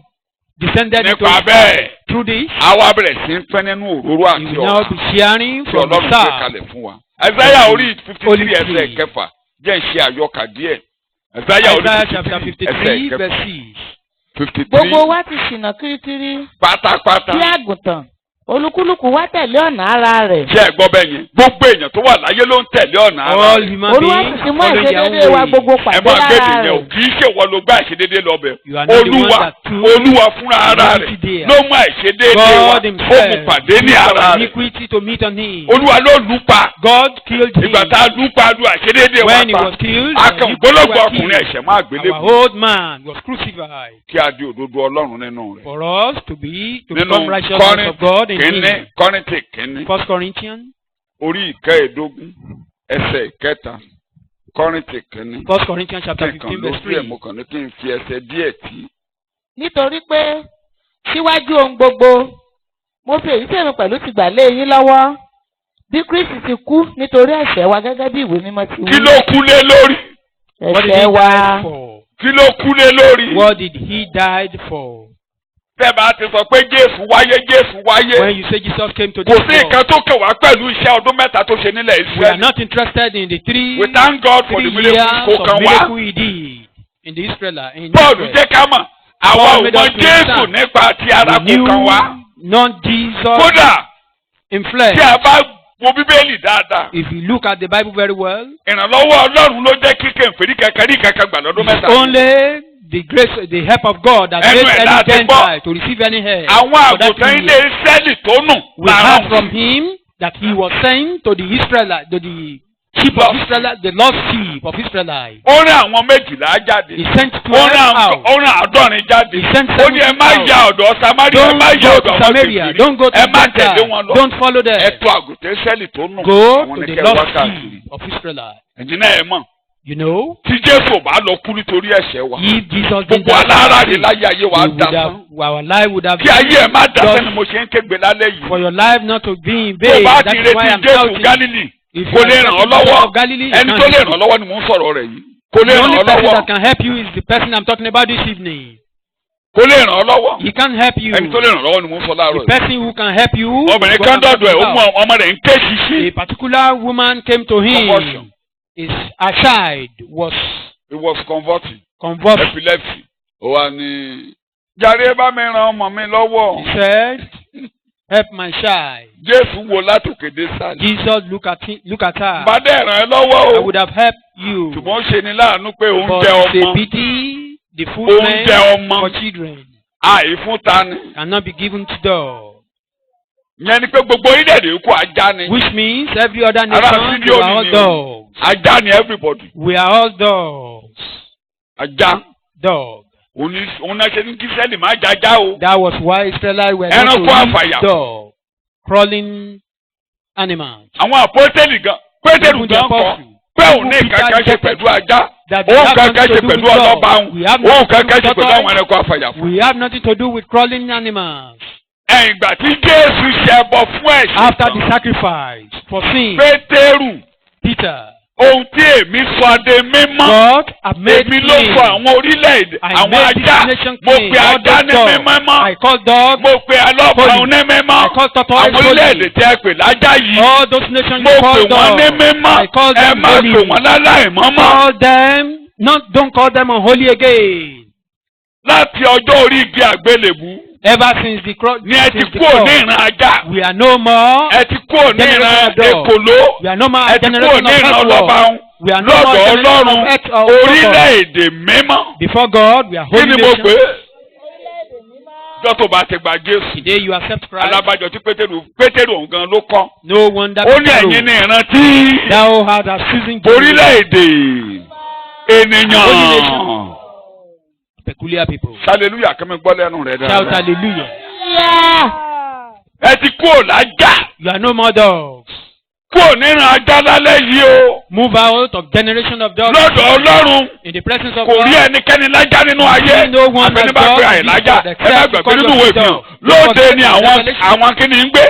descended into nípa his bẹ́ẹ̀ life. Through this, àwa bẹ̀rẹ̀ sí ń pẹ́ nínú òróró he àti will now ọ̀rá be sharing tí from the Ọlọ́run gbé start. kalẹ̀ fún wa. Àìsáyà orí 53 Holy ẹsẹ̀ tree. kẹfà jẹ́ ìṣe àyọkà díẹ̀. Àìsáyà orí Isaiah chapter 53 53 ẹsẹ̀ verse kẹfà 6. 53 gbogbo wa ti ṣìnà kirikiri pátápátá. bí àgùntàn olúkúlùkù wá tẹ̀lé ọ̀nà ara rẹ̀. Ṣé ẹ gbọ́ bẹ́ẹ̀ yẹn? Gbogbo èèyàn tó wà láyé ló ń tẹ̀lé ọ̀nà ara All rẹ̀. human olúwa sì beings ti mú follow their àìṣedéédé wa own gbogbo Ẹ pàdé máa gbé lára nìyẹn o, rẹ̀. kì í ṣe ìwọ ló gbá àìṣedéédé lọ́bẹ̀. You are not the one Olúwa that took Olúwa fúnra ara rẹ̀ iniquity ló mú àìṣedéédé wa, God ó himself mú pàdé ní used ara our rẹ̀. iniquity to meet on him. Olúwa ló lù ú pa. God killed him. Ìgbà tá a lù ú pa lu àìṣedéédé wa When he pa. was killed, Akàn you gbólógbò were ọkùnrin killed. ẹ̀ṣẹ̀ máa gbélé Our old man was crucified kí a di òdodo Ọlọ́run nínú rẹ̀. for us to Nínú become righteousness of God in Kínní him. Kọ́ríńtì kínní 1 Corinthians, orí ìkẹẹ̀ẹ́dógún ẹsẹ̀ ìkẹta Kọ́ríńtì kínní. 1 Corinthians chapter Kíkan 15 ló verse fi ẹ̀ 3. mo kàn ní kí n fi ẹsẹ̀ díẹ̀ tì. nítorí pé síwájú ohun gbogbo mo fi èyí tèmi pẹ̀lú ti gbà lé yín lọ́wọ́ bí Kristi ti kú nítorí ẹ̀ṣẹ̀ wa gẹ́gẹ́ bí ìwé mímọ́ ti Kí wí. ló kú lé lórí? What did ẹ̀ṣẹ̀ he wa die for? Kí ló kú lé lórí? What did he die for? Tẹ́ bá ti sọ pé Jésù wáyé Jésù wáyé. When you say Jesus came to Kò this sí world, nǹkan tó kàn wá pẹ̀lú iṣẹ́ ọdún mẹ́ta tó ṣe nílẹ̀ we are Ísírẹ́lì. not interested in the We thank God for the 3 miracle years kò of kàn miracle wá. he did in the Israel. In Bọ́ọ̀lù Israel. jẹ́ ká mọ̀. Àwa Paul ò made mọ us to Jésù understand. nípa ti ara We kò kàn wá. knew not Jesus Kódà in flesh. tí a bá wo Bíbélì dáadáa. If you look at the Bible very well, Ìrànlọ́wọ́ Ọlọ́run ló jẹ́ kí kẹ̀ǹfẹ̀rí kankan rí kankan gbà lọ́dún it's mẹ́ta. only the grace, the help of God that Ẹnu made ẹ̀ any láti Gentile to receive any help. Àwọn for that àgùntàn year. ilé Ísírẹ́lì tó nù. We heard from him that he was saying to the Israelites, to the sheep of Israelites, the lost sheep of Israelites. Ó rán àwọn 12 jáde. He sent Ó 12 rán out. 70 jáde. He sent Ó ní ẹ má 70 ya ọ̀dọ̀ Samaria, ẹ Don't má ya go ọ̀dọ̀ to Samaria. Don't go to ẹ má tẹ̀lé Gentile. wọn lọ. Don't follow them. Ẹ tọ̀ àgùntàn Ísírẹ́lì tó nù. Go Àwọn to ní the kẹ́ lost wá káàkiri. sheep of Israelites. Ẹ̀yin náà ẹ mọ̀. You know, Tí Jésù ò bá lọ kú nítorí ẹ̀ṣẹ̀ wa. if Jesus didn't Gbogbo alára rè die, láyé ayé wa we would dá have, sán. our life would have Kí ayé ẹ má dá just sẹ́ni mo ṣe ń kégbe lálẹ́ yìí. for your life not to be in Tó vain. bá That ti is why retí I'm Jésù shouting. Gálílì, If kò you lè are ràn ọ́ talking lọ́wọ́. of Galilee, Ẹni tó lè ràn ọ́ lọ́wọ́ ni mò ń sọ̀rọ̀ rẹ̀ yìí. Kò lè the ràn only ọ́ person lọ́wọ́. that can help you is the person I'm talking about this evening. Kò lè ràn ọ́ lọ́wọ́. He can't help you. Ẹni tó lè ràn ọ́ lọ́wọ́ ni mò ń sọ láàárọ̀ The yìí. person who can help you. Obìnrin is what kan I'm talking dọ̀dọ̀ ẹ̀ ó mú about. ọmọ rẹ̀ ń ké ṣiṣẹ́. A particular woman came to Conversion. him. Her child was He was converting. convulsed. Epilepsy. Ó wá ní. Jàre bá mi ràn ọmọ mi lọ́wọ́. He said, "Help my child." Jésù wo látòkè dé sálẹ̀. Jesus look at her. Bá dẹ̀ ràn ẹ́ lọ́wọ́ I o. would have helped you. Ṣùgbọ́n ó ṣe ni láàánú pé But oúnjẹ it's a ọmọ. pity the food Oúnjẹ meant ọmọ. for children Àìfún ta ni. cannot be given to dog. Ìyẹn ni pé gbogbo orílẹ̀-èdè yòókù ajá ni. Which means every other Ará nation, fídíò we are mi all ni o. dogs. Ajá ni everybody. We are all dogs. Ajá. Dog. Òun náà ṣe ní kí sẹ́lì má jájá o. That was why Israelites were not Ẹranko to àfàyà. eat dog, crawling animals. Àwọn àpótẹ́lì gan. Pétérù Even the gan kọ. apostle. Pé òun ní ìkankan ṣe pẹ̀lú ajá. That we Òun have kankan nothing ṣe to do pẹ̀lú with ọlọ́ba dog. òun. We have Òun nothing to kankan do ṣe with pẹ̀lú àwọn tortoise. ẹranko àfàyà fún. We have nothing to do with crawling animals. Ẹ̀yìn ìgbà tí Jésù ṣẹbọ fún ẹ̀ṣẹ̀ After the tán. sacrifice for sin, Pétérù. Peter, Ohun tí èmi sọ adé mímọ́. God have made Èmi ló clean. sọ àwọn orílẹ̀-èdè. I Àwọn made this ajá. nation Mo clean. pe All ajá those ní dogs. mímọ́ mọ́. I call dog. Mo pe alọ́pàá Holy. ní mímọ́. I call tortoise Àwọn holy. orílẹ̀-èdè tí ẹ pè lájá yìí. All those nations Mo you pè call wọ́n ní dogs. mímọ́. I call Ẹ them má holy. pè wọ́n láláìmọ́ mọ́. Call them, don't call them unholy again. Láti ọjọ́ orí igi àgbélébú. Ever since the cross, Ni ẹ ti kúrò ní ìran ajá. we are no more. Ẹ ti kúrò ní ìran èkòló. We are no more Ẹ a ti kúrò generation ní of ìran earthworm. ọlọ́ba. We are no more Lọ́dọ̀ a generation Ọlọ́run. of earth of Orílẹ̀-èdè mímọ́. Before God, we are Kí holy ni mo nation. pè é? Jọ́ tó bá ti gba Jésù. Today you accept Christ. Alábàjọ tí Pétérù òun gan ló kọ́. No wonder. Ó ní ẹ̀yin ní ìran tí. Thou hast a season to Orílẹ̀-èdè ènìyàn. peculiar people. Hallelujah kí mi gbọ́ lẹ́nu rẹ̀ Shout dáadáa. hallelujah. Ẹ ti kúrò lájà. You are no more dogs. Kúrò nínú ajá lálẹ́ yìí o. Move out of generation of dogs. Lọ́dọ̀ Ọlọ́run. In the presence of Kò rí God. ẹnikẹ́ni lájá nínú ayé. No one has Àfẹnibà pé God àìlájà. before the Ẹ má gbàgbé nínú ìwé ìfihàn. Lóde ni àwọn kíni ń gbé.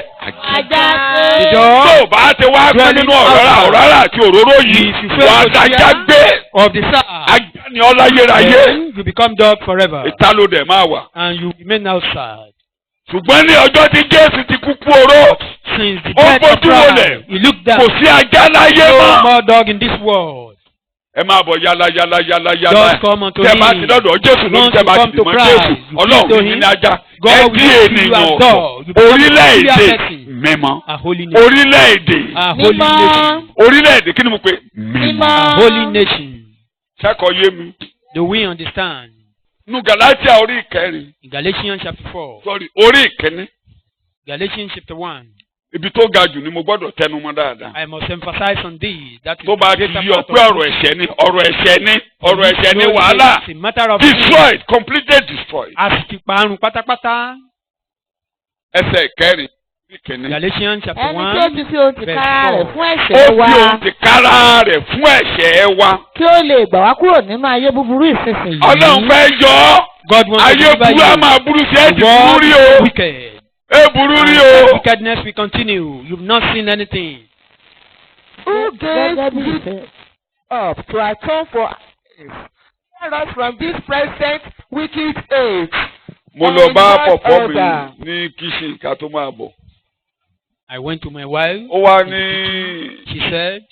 The Tó dog o bá ti wá pé nínú ọ̀rá àti òróró yìí. Wà á dájá gbé. of the sow. Ajá ni ọláyérayé. Then you become dog forever. Ìta ló dẹ̀ máa wà. And you remain outside. Ṣùgbọ́n ní ọjọ́ tí Jésù ti kú kú oró. Since the Ó death of fojú wọlẹ̀. Christ, you look down. Kò sí ajá láyé No mọ́. more dog in this world. Ẹ máa bọ̀ yálà. Just come unto Tẹ́ bá him. ti lọ́dọ̀ Jésù ló ń Once tẹ́ you bá come ti to mọ̀ Christ, Jésù. you Ọlọ́run speak to ní him. ní ajá. God Ẹ will dí use you ènìyàn as ọ̀pọ̀. dog. You become a Orílẹ̀-èdè peculiar person. mímọ́. A holy nation. Orílẹ̀-èdè. A holy nation. Orílẹ̀-èdè kí ni mo pè? Mímọ́. A holy nation. Sẹ́kọ̀ọ́ yé mi. Do we understand? Nu Galatia orí ìkẹrin. In Galatians chapter 4. Sorry, orí ìkíní. Galatians chapter 1. Ibi tó ga jù ni mo gbọ́dọ̀ tẹnu mọ́ dáadáa. I must emphasize on this. That is Tó bá the ti greater yọ part pé of ọ̀rọ̀ it. ẹ̀ṣẹ̀ ni ọ̀rọ̀ ẹ̀ṣẹ̀ ni No, wàhálà. it's a matter of Destroyed, completely destroyed. a sì ti parun pátápátá. Ẹsẹ̀ ìkẹrin. Ìkíní. Galatians chapter ẹni 1. tí ó ti fi ohun tìkára rẹ̀ fún Ó ẹ̀ṣẹ̀ fi wa ohun tìkára rẹ̀ fún ẹ̀ṣẹ̀ wa. kí ó lè gbà wá kúrò nínú ayé búburú ìsinsìnyí. Ọlọ́run fẹ́ yọ ọ́. God wants to Ayé deliver burú á you. máa burú sí ẹ̀ ti The burú world rí is o. wicked. Ẹ burú rí And o. wickedness will continue. You've not seen anything. Who gave Gẹ́gẹ́ bí this ìfẹ́. up to atone for our sins, save us from this present wicked age. Mo lọ bá And not pọ̀pọ̀ mi other. ní kíṣìn ká tó máa bọ̀. I went to my wife. Ó wá ní She said,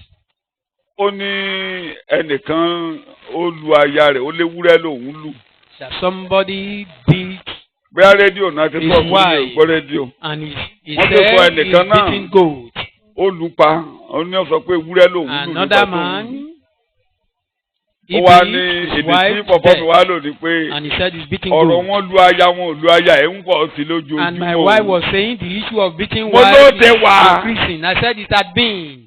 ó ní ẹnìkan ó lu aya rẹ̀ ó léwúrẹ́ lòún lù. that somebody beat Bóyá rédíò náà ti His pọ̀ fún mi ò wife. gbọ́ rédíò. and he Wọ́n tó said sọ he's ẹnìkan náà. beating goat. Ó lù pa ó ní ó sọ pé ewúrẹ́ lòún lù nígbà Another tó ń lù. man ó wá ní èdè tí pọ̀pọ̀ fi wá lò ní pé and he said he's beating ọ̀rọ̀ good. wọn lu aya wọn ò lu aya ẹ̀ ń pọ̀ sí lójoojúmọ́. And my wife was saying the issue of beating Mo wife ló is dé wá. increasing. I said it had been.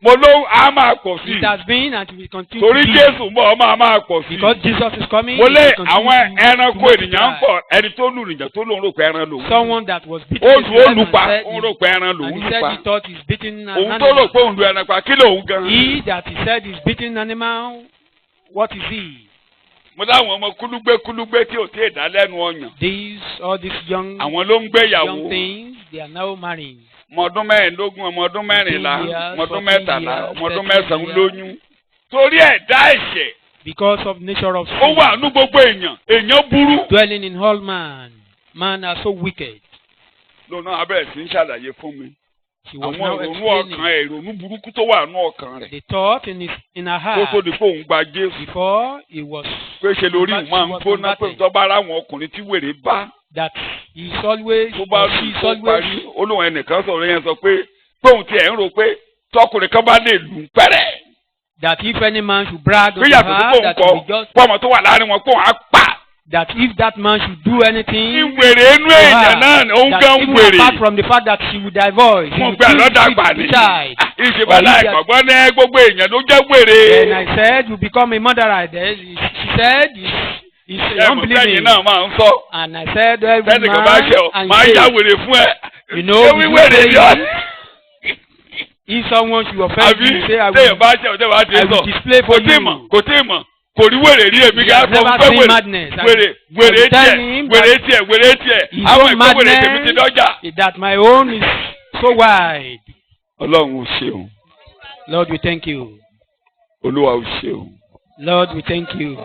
mo ló á máa pọ̀ sí It has been and it will continue torí to be. Jésù mọ̀ ọ́ máa pọ̀ sí. Because Jesus is coming. mo it lé will continue àwọn to ẹranko multiply. ènìyàn ń pọ̀ ẹni tó lù nìjà tó lòun rò pé ẹran lòun. Someone that was beating ó his lu wife olùpa and said ó rò pé ẹran and lòun he lù said pa. he thought he's beating an òun tó rò animal. pé òun lu ẹran pa kí lòun gan. He that he said is beating an animal, what is he? mo láwọn ọmọ kúlúgbé tí ò tí ì dá lẹ́nu ọyàn. All these young àwọn ló ń gbéyàwó. young things, they are now marrying. ọmọ ọdún mẹ́rìndínlógún ọmọ ọdún mẹ́rìnlá 15 years, ọmọ ọdún 14 mẹ́tàlá years, ọmọ ọdún 13 mẹ́sàn-án years. lóyún. torí ẹ̀dá ẹ̀ṣẹ̀ Because of nature of ó sin, wà ní gbogbo èèyàn burú. dwelling in all man. Man are so wicked. lónà abẹ́rẹ́ sí ń ṣàlàyé fún mi. She was àwọn now ìrònú ọkàn explaining ẹ̀ ìrònú burúkú tó wà ní ọkàn rẹ̀. the thought in her kó tó heart di pé òun gba Jésù. before he was pé ṣe lórí ìwọ̀n máa ń gbóná pé tó bá ráwọn ọkùnrin tí wèrè bá. that he is always tó bá or lù she is tó always parí olóhùn ẹnìkan sọ̀rọ̀ yẹn sọ pé tóun tiẹ̀ ń rò pé tọkùnrin kan bá lè lù ú pẹ́rẹ́. that if any man should brag on bí yàtọ̀ sí her pòun that kọ he will just pọ́mọ tó wà láàrin wọn pòun á pa. that if that man should do anything ní wèrè inú èèyàn náà ni òun that gan even wèrè. apart from the fact that she would divorce he mo would gbé still àlọ́dàgbà treat ni the child. ìṣèbálà ìgbàgbọ́ ní gbogbo èèyàn ló jẹ́ wèrè. Then I said you become a murderer. Then she said he's ẹ̀mú unbelieving. sẹ́yìn náà máa ń sọ. And I said every sẹ́nìkan bá ṣe ọ man máa and yá say wèrè fún ẹ. you know ṣé wí wèrè ni ọ. if someone should offend àbí you say I sẹ́yìn will bá ṣe ọ̀tẹ̀ bá ṣe I sọ will display kò for tí ì mọ̀ you. kò tí ì mọ̀ kò rí wèrè rí èmi He ká has sọ never fún seen pé madness. wèrè I tiẹ̀ tell him wèrè that tiẹ̀ wèrè tiẹ̀ his àwọn own ìgbẹ́ wèrè tèmi ti dọ́jà. madness that my own is so wide. Ọlọ́run ò ṣeun Lord, we thank you. Olúwa ò ṣeun Lord, we thank you.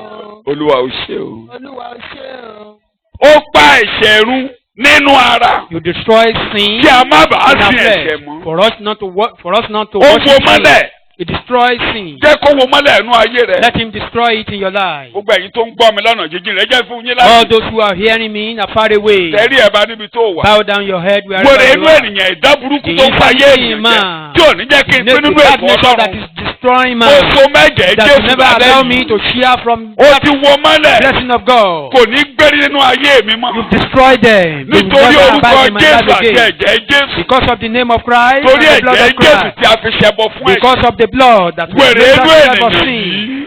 Olúwa ò ṣeun. Olúwa ṣe o. ó pa ẹ̀ṣẹ̀ run nínú ara You destroy sin kí a má bàa in our sin ẹ̀ṣẹ̀ flesh mọ́. for us not to ó worship wo sin. mọ́lẹ̀ It destroys sin. jẹ́ kó wo mọ́lẹ̀ ẹ̀nu ayé rẹ̀. Let him destroy it in your life. gbogbo ẹ̀yin tó ń gbọ́ mi lọ́nà jíjìn rẹ̀ jẹ́ fún yín All láti those who are hearing me are far away. tẹ̀rí ẹ̀ bá níbi tó wà. Bow down your head wèrè wherever you inú are. ènìyàn ìdá burúkú The tó ń fa ayé insane ènìyàn jẹ́ man. tí ò ní jẹ́ kí n pín nínú That ètò nature that Ọlọ́run. is destroying ó man. so mẹ́jẹ̀ That Jésù will never allow me lálẹ́ to yìí. share from ó that ti wo mọ́lẹ̀ blessing of God. kò ní gbérí nínú ayé mi mọ́. You've destroyed them. They will nítorí never orúkọ abide in my Jésù life àti again. ẹ̀jẹ̀ Jésù. Because of the name of Christ torí and the blood ẹ̀jẹ̀ of Jésù Christ. tí a fi ṣẹbọ fún ẹ̀ṣẹ̀. Because of the blood that was wèrè made inú sacrifice for ènìyàn sin. yìí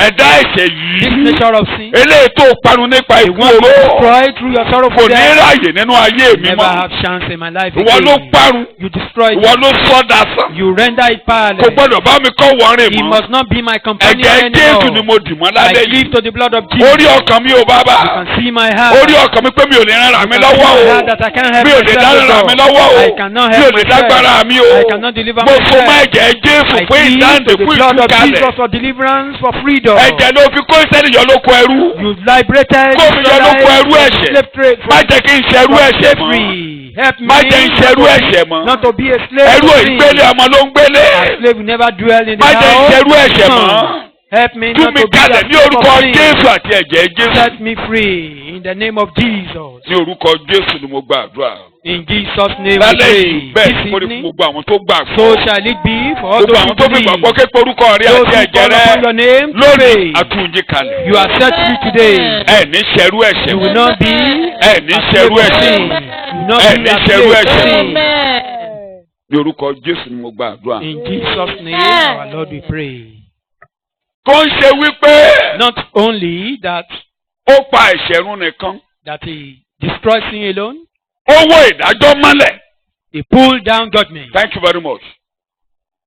ẹ̀dá ẹ̀ṣẹ̀ This yìí nature of sin. eléyìí tó parun nípa The ikú one to oró destroy through your kò sorrowful ní death. ráàyè nínú ayé mi Never mọ́. have chance in my life ìwọ ló again. parun You destroy ìwọ it. ló sọ dasán You render it kò powerless. gbọ́dọ̀ bá mi kọ́ wọ́nrìn He mọ́. must not be my companion ẹ̀jẹ̀ Jésù ni anymore. mo dì mọ́ I lálẹ́ yìí. cleave to the blood of Jesus. orí ọkàn mi ò bàbá You can see my heart. orí ọkàn mi pé mi ò lè ràn mí You can lọ́wọ́ see my o heart that I can't help mi ò lè myself dára at all. mi lọ́wọ́ o I cannot mi ò help lè dágbára myself. mi o I cannot deliver mo fún mọ́ myself. ẹ̀jẹ̀ Jésù I fún cleave ìdáǹdè to the fún blood of ìtúkalẹ̀ Jesus for deliverance, for freedom. ẹ̀jẹ̀ ló fi kó ìsẹ́ni yọ lóko ẹrú You liberated Kó mi yọ lóko ẹrú from ẹ̀ṣẹ̀. slave trade, má from jẹ́ kí n ṣerú ẹ̀ṣẹ̀ mọ́ free. Help me má jẹ́ n ṣerú ẹ̀ṣẹ̀ mọ́ not to be a slave ẹrú to sin. ìgbélé ọmọ ló ń gbélé A slave will never dwell in the má jẹ́ n house. ṣerú ẹ̀ṣẹ̀ mọ́ Help me tú not mi to be kalẹ̀ a ní slave orúkọ of sin. Jésù àti ẹ̀jẹ̀ Jésù Set me free in the name of Jesus. ní orúkọ Jésù ni mo gbàdúrà In Jesus' name we lálẹ́ pray. yìí bẹ́ẹ̀ This ni mo rí fún evening, gbogbo àwọn tó gbàgbọ́ so shall it be for all gbogbo those àwọn who tó fi believe. gbàgbọ́ képe orúkọ rẹ Those àti who ẹ̀jẹ̀ call rẹ upon your name lónìí today. àtúnjí kalẹ̀ You are set free today. ẹ ní ṣerú ẹ̀ṣẹ̀ You will mọ́ not be ẹ ní a ṣerú slave of ẹ̀ṣẹ̀ sin. mọ́ You will not ẹ be ní a ṣerú slave of ẹ̀ṣẹ̀ sin. Amen. ní orúkọ Jésù ni mo gbàdúrà. In Jesus' name, our Lord, we pray. kó ń ṣe wípé Not only that ó pa ẹ̀ṣẹ̀ run nìkan he destroys sin alone, ó wó ìdájọ́ mọ́lẹ̀. he pulled down judgment. Thank you very much.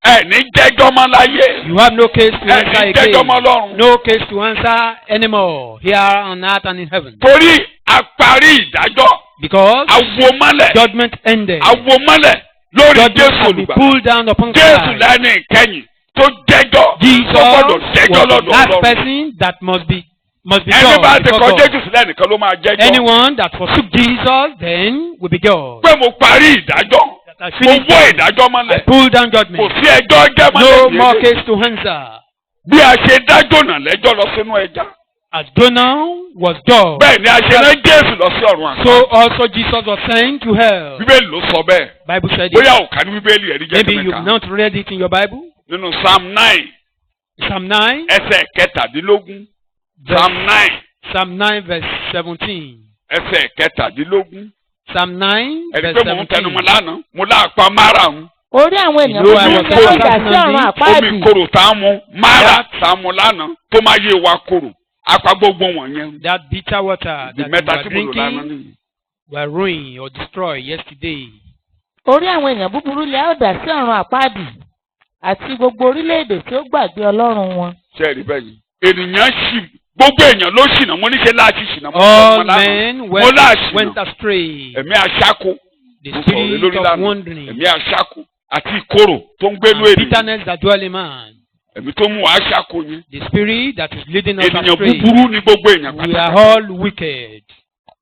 ẹ ní jẹ́jọ́ mọ́ láyé You have no case to ẹ answer ní jẹ́jọ́ mọ́ again. lọ́run. No case to answer anymore here on earth and in heaven. torí a parí ìdájọ́ Because àwo mọ́lẹ̀ judgment ended. àwo mọ́lẹ̀ lórí Judgment Jésù has been olùgbà. pulled down upon Jésù Christ. lẹ́ni ìkẹyìn tó jẹ́jọ́ Jesus tó gbọ́dọ̀ was jẹ́jọ́ the lọ́dọ̀ last Ọlọ́run. person that must be ẹni bá judged ti before kọ God. Jésù sílẹ̀ nìkan ló máa jẹ́jọ́. Anyone that forsook Jesus then will be judged. pé mo parí ìdájọ́ That I mo finished wó judgment. ìdájọ́ I mọ́lẹ̀ pulled down kò judgment. sí ẹjọ́ jẹ́ No mọ́lẹ̀ more yẹn. case to answer. bí a ṣe dájọ́ náà lẹ́jọ́ lọ sínú ẹja As Jonah was judged, bẹ́ẹ̀ ni a ṣe rán Jésù lọ sí ọ̀run àná. so also Jesus was sent to hell. Bíbélì ló sọ bẹ́ẹ̀ Bible said it. bóyá ò ká ní Bíbélì ẹ̀rí jẹ́ Maybe you've kẹ́mẹ́ka not read it in your Bible. nínú Psalm 9 Psalm 9. ẹsẹ̀ kẹtàdínlógún. Psalm 9. Psalm 9 verse 17. ẹsẹ̀ kẹtàdínlógún. Psalm 9 ẹni verse pé mò ń tẹnu mọ́ 17. lánàá mo láàpá márùn-ún. Orí àwọn ènìyàn Ìlú búburú àwọn ni ó dà sí ọ̀sán ọ̀run Sunday. àpáàdì. Omi korò tá a mú mara tá a mú lánàá tó máa yé wa korò apá gbogbo wọ̀nyẹn. That bitter water Ibi that mẹ́ta you tí were mo lò lánàá drinking nìyí. were ruined or destroyed yesterday. Orí àwọn èèyàn búburú ni ó dà sí ọ̀run àpáàdì àti gbogbo orílẹ̀-èdè tí ó gbàgbé Ọlọ́run wọn. Ṣé ẹ rí bẹ́ẹ̀ yìí? Ènìyàn ṣì gbogbo èèyàn ló ṣìnà mo ní ṣe láti ṣìnà mo All sọ lánàá. men Mo láṣìnà. went astray. Ẹ̀mí aṣáko The mo sọ̀rọ̀ spirit lórí of lánàá. wandering Ẹ̀mí aṣáko àti ìkorò tó ń gbénú and ènìyàn. bitterness that dwell in man. Ẹ̀mí tó mú wa aṣáko yẹn. The spirit that is leading us Ènìyàn astray. búburú ni gbogbo èèyàn We are pátápátá. all wicked.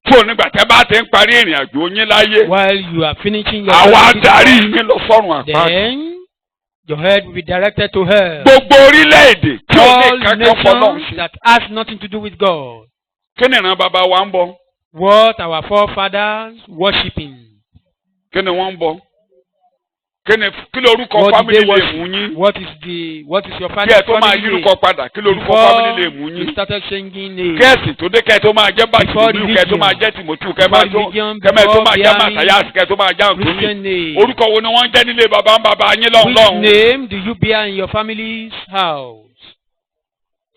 Fún onígbà tẹ́ bá ti ń parí ìrìn àjò yín láyé. While you are finishing your Àwa life, adarí yín lọ sọ́run àpáàdì. then your head will be directed to hell. Gbogbo orílẹ̀-èdè tí ò ní All kankan fọlọ́run nations ṣe. that has nothing to do with God. Kí ni ìran bàbá wa ń bọ? What our forefathers worshiping. Kí ni wọ́n ń bọ? Kí ló orúkọ What did fámìlì they lè mú worship? yín? What is your Kí ẹ tó máa family yírúkọ name? padà, kí ló orúkọ Before fámìlì lè mú you yín? started changing names. Kẹ́ẹ̀sì tó dé kẹ́ẹ̀ tó máa jẹ́ Before Bàṣírù, kẹ́ẹ̀ tó máa jẹ́ Tìmọ́tù, kẹ́ẹ̀ religion, tó máa jẹ́ before Màtáyàsì, kẹ́ẹ̀ tó máa jẹ́ Àǹtóní. Christian name. Orúkọ wo ni wọ́n ń jẹ́ nílé bàbá yín lọ́hùn Which lọ́hùn? name do you bear in your family's house?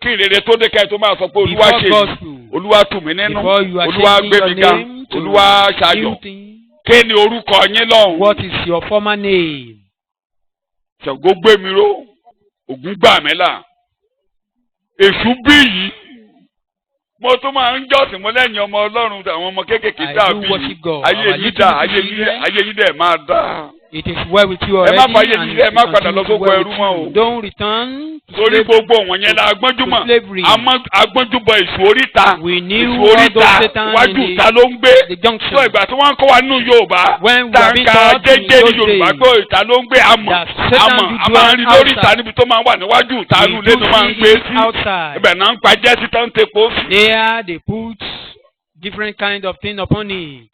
Kí ìrere tó dé kẹ́ẹ̀ tó máa sọ pé Olúwa Before ṣe yìí, gospel. Olúwa tù mí nínú, Before you are Olúwa changing gbé your mi ga, name to Olúwa ṣayọ̀. new thing, Kí ni orúkọ yín lọ́hùn? what is your former name? Ṣàngó gbé mi ró, Ògún gbà mí là. Èṣù bí yìí. Mo tún máa ń jọ́sìn mo lẹ́yìn ọmọ Ọlọ́run àwọn ọmọ kéékèèké I dàbí do worship God. ayé Our yìí little dà children, ayé yìí dẹ̀ máa dà. It is well with you Ẹ already. má fàyè And yìí it ẹ má will padà lọ continue sóko well ẹrú with mọ́ you. o. Don't return to Torí gbogbo wọ̀nyẹn la agbọ́njúmọ̀. to slavery. Agbọ́njúbọ èṣù oríta. We knew Èṣù all oríta those Satan wájú in ìta ló ń gbé. the junction. Sọ ìgbà tí wọ́n ń kọ́ wa nínú Yorùbá. When we are being Tàǹkà taught in jẹ́jẹ́ ní those Yorùbá days pé ìta ló ń gbé àmọ̀. that Satan Àmọ̀ do a máa ń rí dwell lórí ìta outside. níbi tó máa ń wà níwájú ìta We inú ilé do tó máa ń see gbé it sí. outside. Ibẹ̀ náà ń pa jẹ́sí tó ń tepo sí. There they put different kind of thing upon it.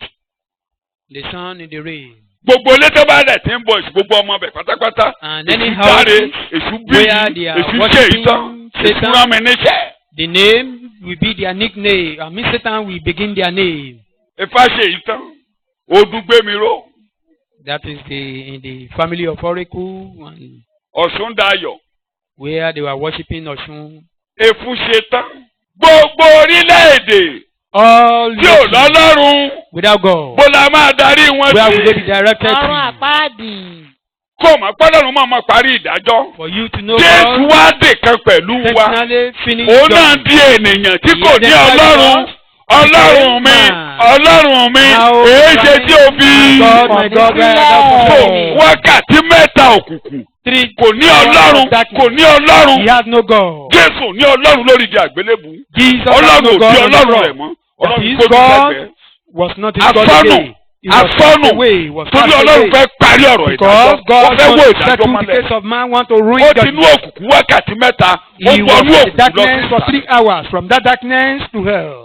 The sun and the rain. Gbogbo ilé tó bá rẹ̀ tí ń bọ̀ èṣù gbogbo ọmọ bẹ̀ pátápátá. And any Èṣù dáre, house èṣù bí where they are èṣù ṣe ìtàn, worshiping èṣù Satan, rán mi níṣẹ́. the name will be their nickname. I mean Satan will begin their name. Ifá ṣe ìtàn, Odù gbé mi ró, That is in the family of Oracle and Ọ̀ṣun dayọ̀, where they were worshiping Oshun. Èfú ṣe tán. Gbogbo orílẹ̀-èdè All tí ò nations lọ́lọ́run, without God. bó la máa darí wọn Where will they be sí? directed Ọ̀run to? àpáàdì. Kó o mọ̀ pọ́lọ́run máa parí ìdájọ́. For you to know Jésù God wá dè kan pẹ̀lú wa. personally finish Òun náà judgment. di ènìyàn tí kò ní He Ọlọ́run. Ọlọ́run mi, Ọlọ́run mi, èé ṣe tí o fi God, my God, where art thou fò from? wákàtí mẹ́ta òkùnkùn. Three Kò ní Ọlọ́run, kò ní Ọlọ́run. He has no God. Jésù ní Ọlọ́run lórí ìdí àgbélébù. Jesus Ọlọ́run has no ò di God on the Ọlọ́run cross. rẹ̀ mọ́. But Ọlọ́run his kò ní God lẹ́gbẹ̀ẹ́. was not his God Asọ́nù, again. He was asọ́nù, cast away, was torí cast Ọlọ́run away. fẹ́ parí ọ̀rọ̀ Because ìdájọ́. Ó God fẹ́ wó wants to ìdájọ́ settle the mọ́lẹ̀. case of man, want to ruin Ó ti nú judgment. òkùnkùn wákàtí mẹ́ta. Ó He was wọnú in the òkùnkùn lọ darkness sí for ìta. 3 hours, from that darkness to hell.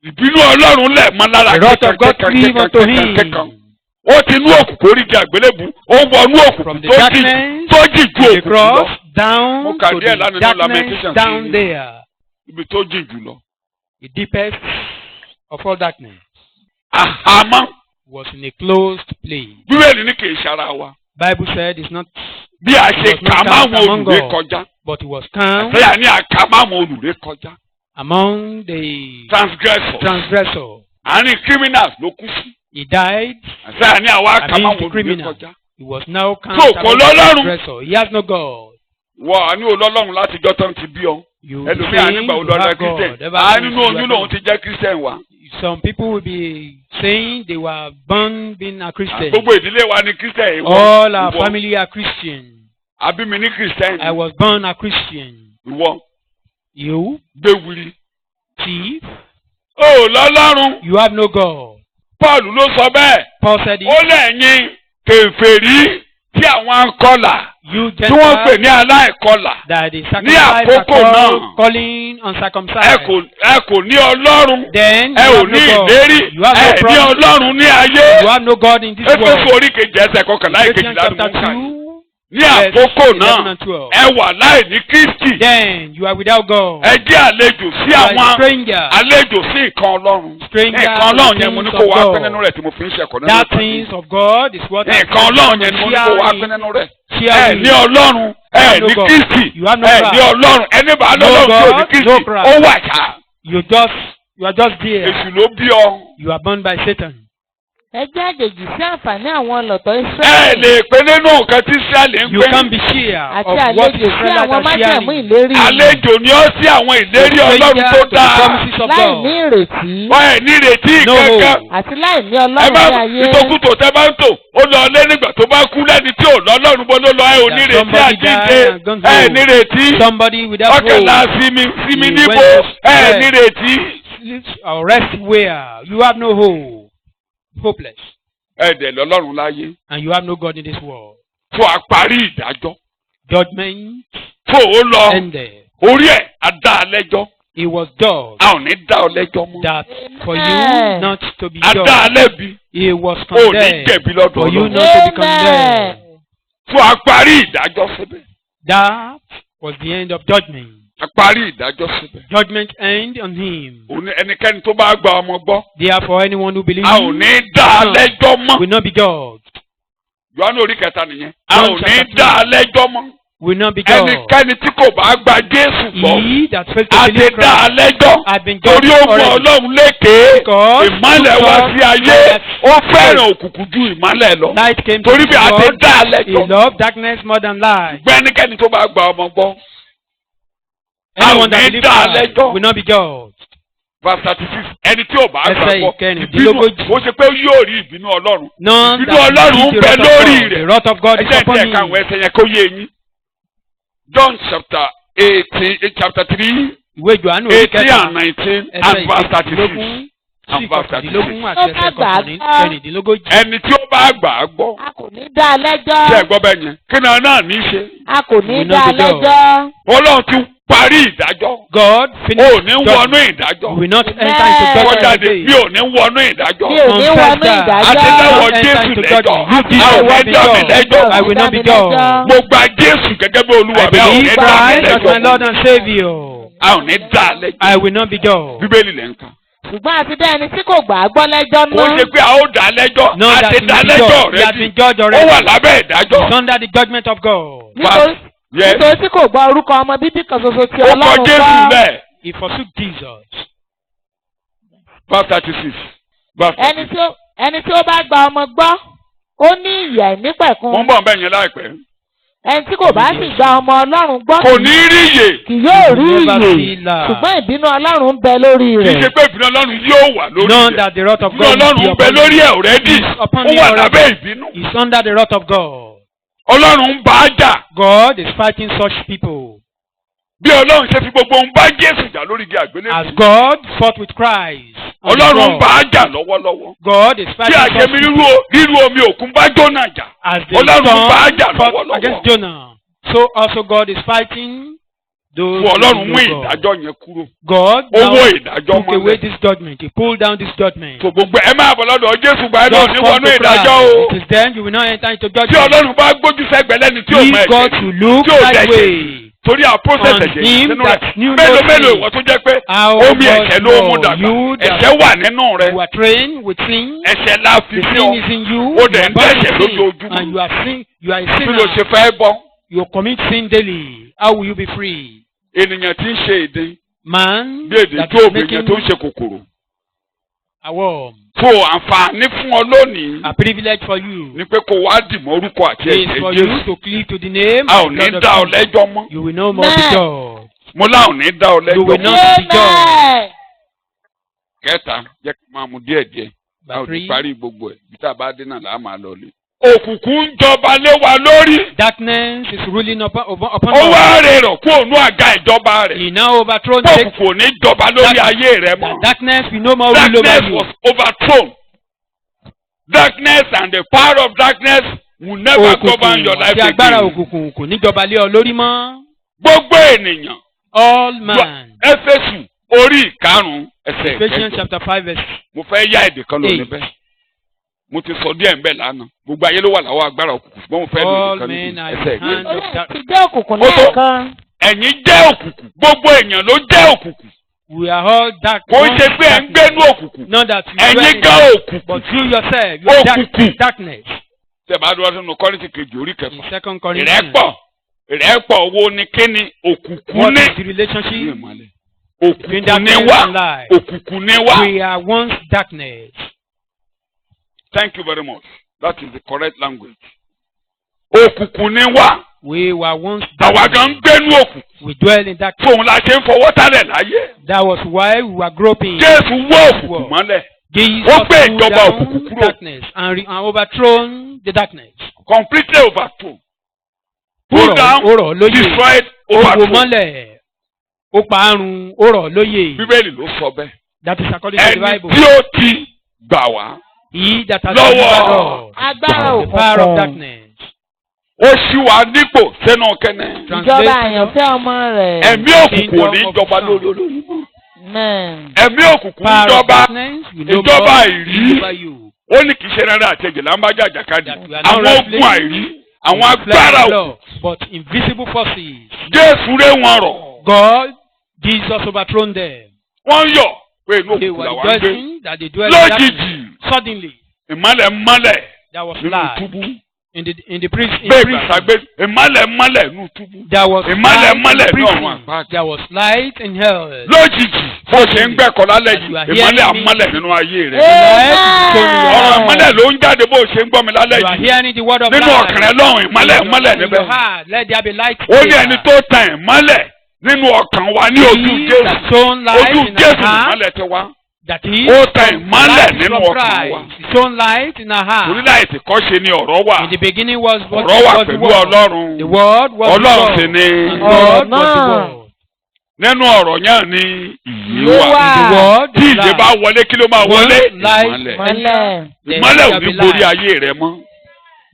Ìbínú Ọlọ́run lẹ̀ mọ́ lára The wrath of God cleave unto kẹ́kàn. him. Ó ti nú òkùnkùn orí ìdí àgbélébù. Ó wọnú From òkùnkùn the tó jì darkness ju to the òkùnkùn lọ. cross, Mo down kà to díẹ̀ the lánàá nínú darkness Lamentations down yìí. there. Ibi tó jì jù lọ. The deepest of all darkness Àhámọ́. was in a closed place. Bíbélì ní kì í ṣara wa. Bible said it's not, Bí a ṣe It was kà not máwọn counted among olùré God. kọjá. but it was counted Àṣeyà ní àká máwọn olùré kọjá. among the Transgressors. transgressors. Àárín criminals ló kú sí. He died. Àṣeyà ní àwa àká I mean máwọn the olùré criminal. kọjá. He was now So, counted kò among the lọ́lọ́run. transgressors. He has no God. Wọ́n á ní olọ́lọ́run láti jọ́ tán ti bí ọ. You Ẹlòmíì saying ànígbà you olọ́lá have God. Christian. Ever À since nínú you oyún are lòun born. ti jẹ́ Christian wa. Some people will be saying they were born being a Christian. Gbogbo ìdílé wa ni Christian. All our Ìwọ. family are Christian. Àbí mi ní Christian. I was born a Christian. Ìwọ You, gbé wuli. thief, Ó lọ́lọ́run. you have no God. Paul ló sọ bẹ́ẹ̀. Paul said Ó it. lẹ́yìn kèfèrí tí àwọn akọlà You tí wọ́n pè Gentiles ní aláìkọlà. that the Ní circumcised are àkókò náà. called, calling Ẹ uncircumcised. kò ní Ọlọ́run. Then Ẹ you ò have ní no God. ìlérí. You have Ẹ no ní promise. Ọlọ́run ní ayé. You have no God in this Éfésù world. orí kejì ẹsẹ̀ kọkànlá Ephesians ìkejìlá ni mo chapter ń kà. 2, ní àkókò 11 náà and 12. ẹ wà láì ní Kristi. Then you are without God. Ẹ jẹ́ àlejò sí You are a àwọn stranger. àlejò sí nǹkan Ọlọ́run. Stranger Nǹkan to Ọlọ́run the yẹn mo ní things kó of wá God. pín nínú rẹ̀ tí mo fi ń ṣẹ̀kọ́ nínú That ìpàdé. things of God is what Nǹkan Ọlọ́run yẹn ni mo ní kó wá pín nínú rẹ̀. share Ẹ ní Ọlọ́run, ẹ no ní God. Kristi, You have no ẹ Christ. ní Ọlọ́run, ẹni bá No lọ́lọ́run tí ò ní God, Kristi, no Christ. ó wà ṣá. You are just there. Èṣù ló bí ọ. You are born by Satan. ẹ jẹ́ àjèjì sí àǹfààní àwọn ọlọ́tọ̀ Ẹ Ísírẹ́lì lè pe nínú nǹkan tí Ísírẹ́lì ń You pín. can be share àti of what àlejò sí Israelites àwọn are májẹ̀mú sharing. ìlérí Àlejò ni ó sí àwọn ìlérí Ọlọ́run Stranger tó to the dáa. promises of láì ní God. ìrètí Wọ́n ẹ̀ ní ìrètí No kankan. hope. àti láì ní Ẹ Ọlọ́run bá ní ayé. ìtòkùtò tẹ bá ń tò ó lọ lé nígbà tó bá kú lẹ́ni tí ò lọ́lọ́run bó ló lọ ẹ ò ní ìrètí somebody àjíǹde died and gone ẹ home. ní ìrètí Somebody without ọkànlá hope. sinmi He níbo went to ẹ rest. ní ìrètí. Or rest where you have no hope. Hopeless. Ẹ dẹ̀ lọ́lọ́run láyé And you have no God in this world. fún àparí ìdájọ́ Judgment fún ó lọ ended. orí ẹ̀ á dá a lẹ́jọ́ It was judged a ò ní dá ọ lẹ́jọ́ mọ́ that for you Amen. not to be á dá a judged. lẹ́bi It was ó ní condemned jẹ̀bi lọ́dọ̀ for you Ọlọ́run not to be Amen. condemned. fún àparí ìdájọ́ síbẹ̀ That was the end of judgment. àparí ìdájọ́ síbẹ̀ Judgment end on him. òní ẹnikẹ́ni tó bá gba ọmọ gbọ́ Therefore, anyone who believes a ò ní dá a lẹ́jọ́ mọ́. will not be judged. Yohane orí kẹta nìyẹn. A ò John ní chapter dá a lẹ́jọ́ mọ́. Will not be judged. Ẹnikẹ́ni tí kò bá gba Jésù gbọ́, He that fails a to ti believe dá a Christ lẹ́jọ́. has been Torí judged ó mọ already. Ọlọ́run lékè. Because Ìmọ́lẹ̀ he wá saw sí ayé. that Ó fẹ́ràn òkùnkùn ju ìmọ́lẹ̀ lọ. light came to Torí bí a the ti world. dá a He lẹ́jọ́. loved darkness more than light. Gbẹ́ ẹnikẹ́ni tó bá gba ọmọ gbọ́. A ò Anyone that ní believes dá a Christ lẹ́jọ́. will not be judged. Verse 36 ẹni tí ò bá Ẹsẹ̀ gbàgbọ́ ìkẹrìndínlógójì. ó ṣe pé yóò rí ìbínú Ọlọ́run. None Ìbínú that Ọlọ́run ń believes bẹ the lórí wrath of God. rẹ̀. The wrath of God is Ẹsẹ̀ tí upon ẹ̀ka àwọn him. ẹsẹ̀ yẹn kó yé yín. John chapter 18, chapter 3, Ìwé Jòhánù 18 kẹta and 19 ẹsẹ̀ and verse 36. ìkejìdínlógún sí And verse 36. ìkọkàndínlógún àti Ó ẹsẹ̀ bá gbà á gbọ́. kọkàndínlógójì. Ẹni tí ó bá gbà á gbọ́. a kò ní dá a Ṣé ẹ lẹ́jọ́ gbọ́ bẹ́ẹ̀ yẹn? Kí ni ọ náà ní í ṣe? a kò ní Will dá not a be judged. lẹ́jọ́ Ọlọ́run ti parí ìdájọ́. God O ò finished ní wọnú judgment. ìdájọ́. We will not Amen. enter into Wọ́n judgment jáde again. bí ò ní wọnú ìdájọ́. mi ò ní Confess wọnú that. A ti ìdájọ́ dáwọ́ Don't enter Jésù into lẹ́jọ́. judgment. You A ò did ní not dá be mi judged. lẹ́jọ́. I will not be Dá mi lẹ́jọ́. judged. Mo gba Jésù gẹ́gẹ́ bí Olúwa I mi. A ò ní believe dá mi Christ as my Lord lẹ́jọ́. and Savior. A ò ní dá a lẹ́jọ́. I will not be judged. Bíbélì lẹ́ ń kà. ṣùgbọ́n a ti dá ẹni tí kò gbà á gbọ́ lẹ́jọ́ Kò ṣe náà pé a ó dá a lẹ́jọ́. No, A that ti he dá a will be lẹ́jọ́ judged. He rẹ has di. been judged Ó already. wà lábẹ́ ìdájọ́. He's under the judgment of God. nítorí Yes. nítorí tí kò gbọ́ orúkọ ọmọ bíbí kan ṣoṣo tí Ó kọ Ọlọ́run Jésù gbọ́ lẹ̀. He forsook Jesus. Verse 36. Verse ẹni 36. tí ó bá gba ọmọ gbọ́ ó ní ìyè Mo ń àìnípẹ̀kun bọ̀ bẹ́ẹ̀ yẹn láìpẹ́. ẹni tí kò bá sì gba ọmọ Ọlọ́run gbọ́ Kò ní rí ìyè. kì yóò rí Never ìyè see life. ṣùgbọ́n ìbínú Ọlọ́run ń bẹ lórí Kì í ṣe rẹ̀ pé ìbínú Ọlọ́run yóò wà lórí None rẹ̀. that the wrath of Ìbínú God will Ọlọ́run be ń bẹ upon lórí him. ẹ̀ ọ̀rẹ́dì. He's upon Ó him wà already. lábẹ́ ìbínú. He's under the wrath of God. Ọlọ́run ń bá a jà. God is fighting such people. Bí Ọlọ́run ṣe fi gbogbo ohun bá Jésù jà lórí igi As àgbélébùú. God fought with Christ. on the Ọlọ́run ń bá cross, a jà lọ́wọ́lọ́wọ́. God is Bí fighting such àjẹmí people. rírú omi òkun bá Jónà jà. As the Ọlọ́run bá a jà storm fought lọ́wọ́lọ́wọ́. against Jonah. So also God is fighting those Fún who Ọlọ́run mú know God. ìdájọ́ yẹn kúrò. God Ó now wó ìdájọ́ took away mọ́lẹ̀. this judgment. He pulled down this judgment. Tó gbogbo ẹ máa bọ̀ lọ́dọ̀ Jésù gba ẹ̀dọ̀ Just ní come wọnú to ìdájọ́ o. Christ. It is then you will not enter into Tí judgment. Ọlọ́run bá gbójú sẹ́gbẹ̀ẹ́ lẹ́ni tí ò mọ If God ẹ̀jẹ̀ to look tí ò dẹ̀jẹ̀. sideways Torí à process on ẹ̀jẹ̀ him nínú rẹ̀. that knew Mélòó no mélòó sin. ìwọ tó jẹ́ pé How omi God ẹ̀ṣẹ̀ ló mú know dàgbà. you that Ẹ̀ṣẹ̀ wà nínú rẹ̀. you are trained with sin. Ẹ̀ṣẹ̀ la fi The sí sin ọ. is in you. Ó You dẹ̀ are ń born dẹ̀ṣẹ̀ in sin. lójoojúmọ́. And you are a Bí lo ṣe sinner. fẹ́ bọ́. You commit sin daily. How will you be free? Ènìyàn tí ń ṣe èdè Man bí èdè that tó is òbèèyàn making tó ń ṣe kòkòrò. a worm. So àǹfààní fún ọ lónìí A privilege for you. ni pé kó wá dìmọ̀ orúkọ àti It is ẹ̀jẹ̀ for you Jésù. to cleave to the name A ò and ní blood of dá ọ Jesus. lẹ́jọ́ mọ́. You will no more be Amen. judged. Mo lá ò ní dá ọ You lẹ́jọ́ will mọ́. not be judged. Amen. Kẹta jẹ́ kí n máa mu díẹ̀díẹ̀. A ò By ní 3, parí gbogbo ẹ̀ bí tá a bá dé náà là á máa lọ lé. Òkùnkùn ń jọba lé wa lórí. darkness is ruling upon Ó wá us. rè rọ̀ kó ònú àga ìjọba rẹ̀. He now overthrown the Òkùnkùn ò ní jọba lórí ayé rẹ mọ́. darkness will no more rule Darkness over you. was overthrown. Darkness and the power of darkness will never govern your Òkùnkùn life àti agbára again. òkùnkùn kò ní jọba lé ọ lórí mọ́. Gbogbo ènìyàn. All man. Éfésù orí ìkarùn-ún ẹsẹ̀ Ephesians ìkẹjọ. chapter 5 verse Mo fẹ́ yá èdè kan lọ Eight. níbẹ̀. mo ti sọ díẹ̀ ńbẹ̀ lánàá gbogbo ayé ló wà láwọ́ agbára òkùnkùn ṣùgbọ́n mo fẹ́ lóye All kan níbi men are in ẹsẹ̀ the hand ìgbẹ́. of darkness. ti jẹ́ òkùnkùn Ó tó. lẹ́ẹ̀kan. Ẹ̀yin jẹ́ òkùnkùn gbogbo èèyàn ló jẹ́ òkùnkùn We are all dark. kò ń ṣe pé ẹ̀ ń gbénú òkùnkùn Not that you ẹ̀yin dwell in gan darkness, òkùnkùn. but you yourself, you are Òkùnkùn. darkness. Tẹ́ bá dúró sínú Kọ́ríńtì kejì orí In kẹfà 2 Corinthians, ìrẹ́pọ̀ wo ni kí ni òkùnkùn what ní is the relationship between òkùnkùn ní darkness wá and light? òkùnkùn ní wá. We are once darkness. Thank you very much. That is the correct language. Òkùnkùn ní wá. We were once Àwa gan ń darkness. gbénú òkùnkùn. We dwell in darkness. Fóun la ṣe ń fọwọ́ tálẹ̀ láyé. That was why we were groping. Jésù wọ́ òkùnkùn mọ́lẹ̀. Jesus Ó gbé pulled ìjọba down òkùnkùn kúrò. darkness and overthrown the darkness. Completely overthrown. Pull down, Ó rọ̀ lóyè. destroyed, Ó wó overthrown. mọ́lẹ̀. Ó parun. Ó rọ̀ lóyè. Bíbélì ló sọ bẹ́ẹ̀. That is according to the Ẹni Bible. tí ó ti gbà wá. He that has Lọ́wọ́ delivered us agbára the power of òkùnkùn. darkness. Ó ṣí wa nípò sínú kẹ́nẹ́. ìjọba àyànfẹ́ ọmọ rẹ̀. Ẹ̀mí òkùnkùn ò ní jọba lórí olórí mọ́. Amen. Ẹ̀mí òkùnkùn ń Power of jọba. darkness will no Ìjọba more àìrí. over you. Ó ní kì í ṣe rárá àti ẹ̀jẹ̀ là ń bá jà jàkadì. That we are not Àwọn wrestling ogun àìrí. Àwọn with flesh agbára and òkùnkùn. blood, but invisible forces. Jésù ré wọn rọ̀. God, Jesus overthrown them. Wọ́n yọ̀ pé inú They òkùnkùn were làwọn ń gbé. rejoicing that they dwell in darkness. Lójijì Suddenly, ìmọ́lẹ̀ mọ́lẹ̀ there was nínú light túbú. in the prison. Bẹ́ẹ̀ gbàgbé ìmọ́lẹ̀ mọ́lẹ̀ nínú túbú. There was Ìmọ́lẹ̀ light in mọ́lẹ̀ the ní ọ̀run prison. àpáàdì. There was light in hell. Lójijì bó ṣe ń gbẹ́kọ̀ lálẹ́ As you are yìí hearing ìmọ́lẹ̀ me, àmọ́lẹ̀ nínú ayé rẹ̀. Amen. Ọ̀rọ̀ ìmọ́lẹ̀ ló ń jáde bó ṣe ń gbọ́ mi lálẹ́ You are yìí. hearing the word of Nínú light. ọkàn rẹ lọ́hùn ìmọ́lẹ̀ ìmọ́lẹ̀ In your níbẹ̀. heart, let there be light. Ó ní ẹni tó tan ìmọ́lẹ̀ nínú ọkàn wa ní ojú He Jésù. that shone light Ojú in Jésù our heart, ìmọ́lẹ̀ ti wá. that is, Ó tan ìmọ́lẹ̀ light nínú from ọkàn wa. Christ. He shone light in our heart. Torí láì tí kọ́ ṣe ni ọ̀rọ̀ wà. In the beginning was what Ọ̀rọ̀ wà was the pẹ̀lú word. Ọlọ́run. The word was Ọlọ́run the sì word. ni. And God was the Ọ̀nà. word. Nínú ọ̀rọ̀ yẹn ni ìyè Ìyè wà. wà. The word Tí is ìyè bá light. wọlé kí ló máa wọlé? One light. Ìmọ́lẹ̀. Mọ́lẹ̀. Ìmọ́lẹ̀ ò ní borí ayé rẹ mọ́.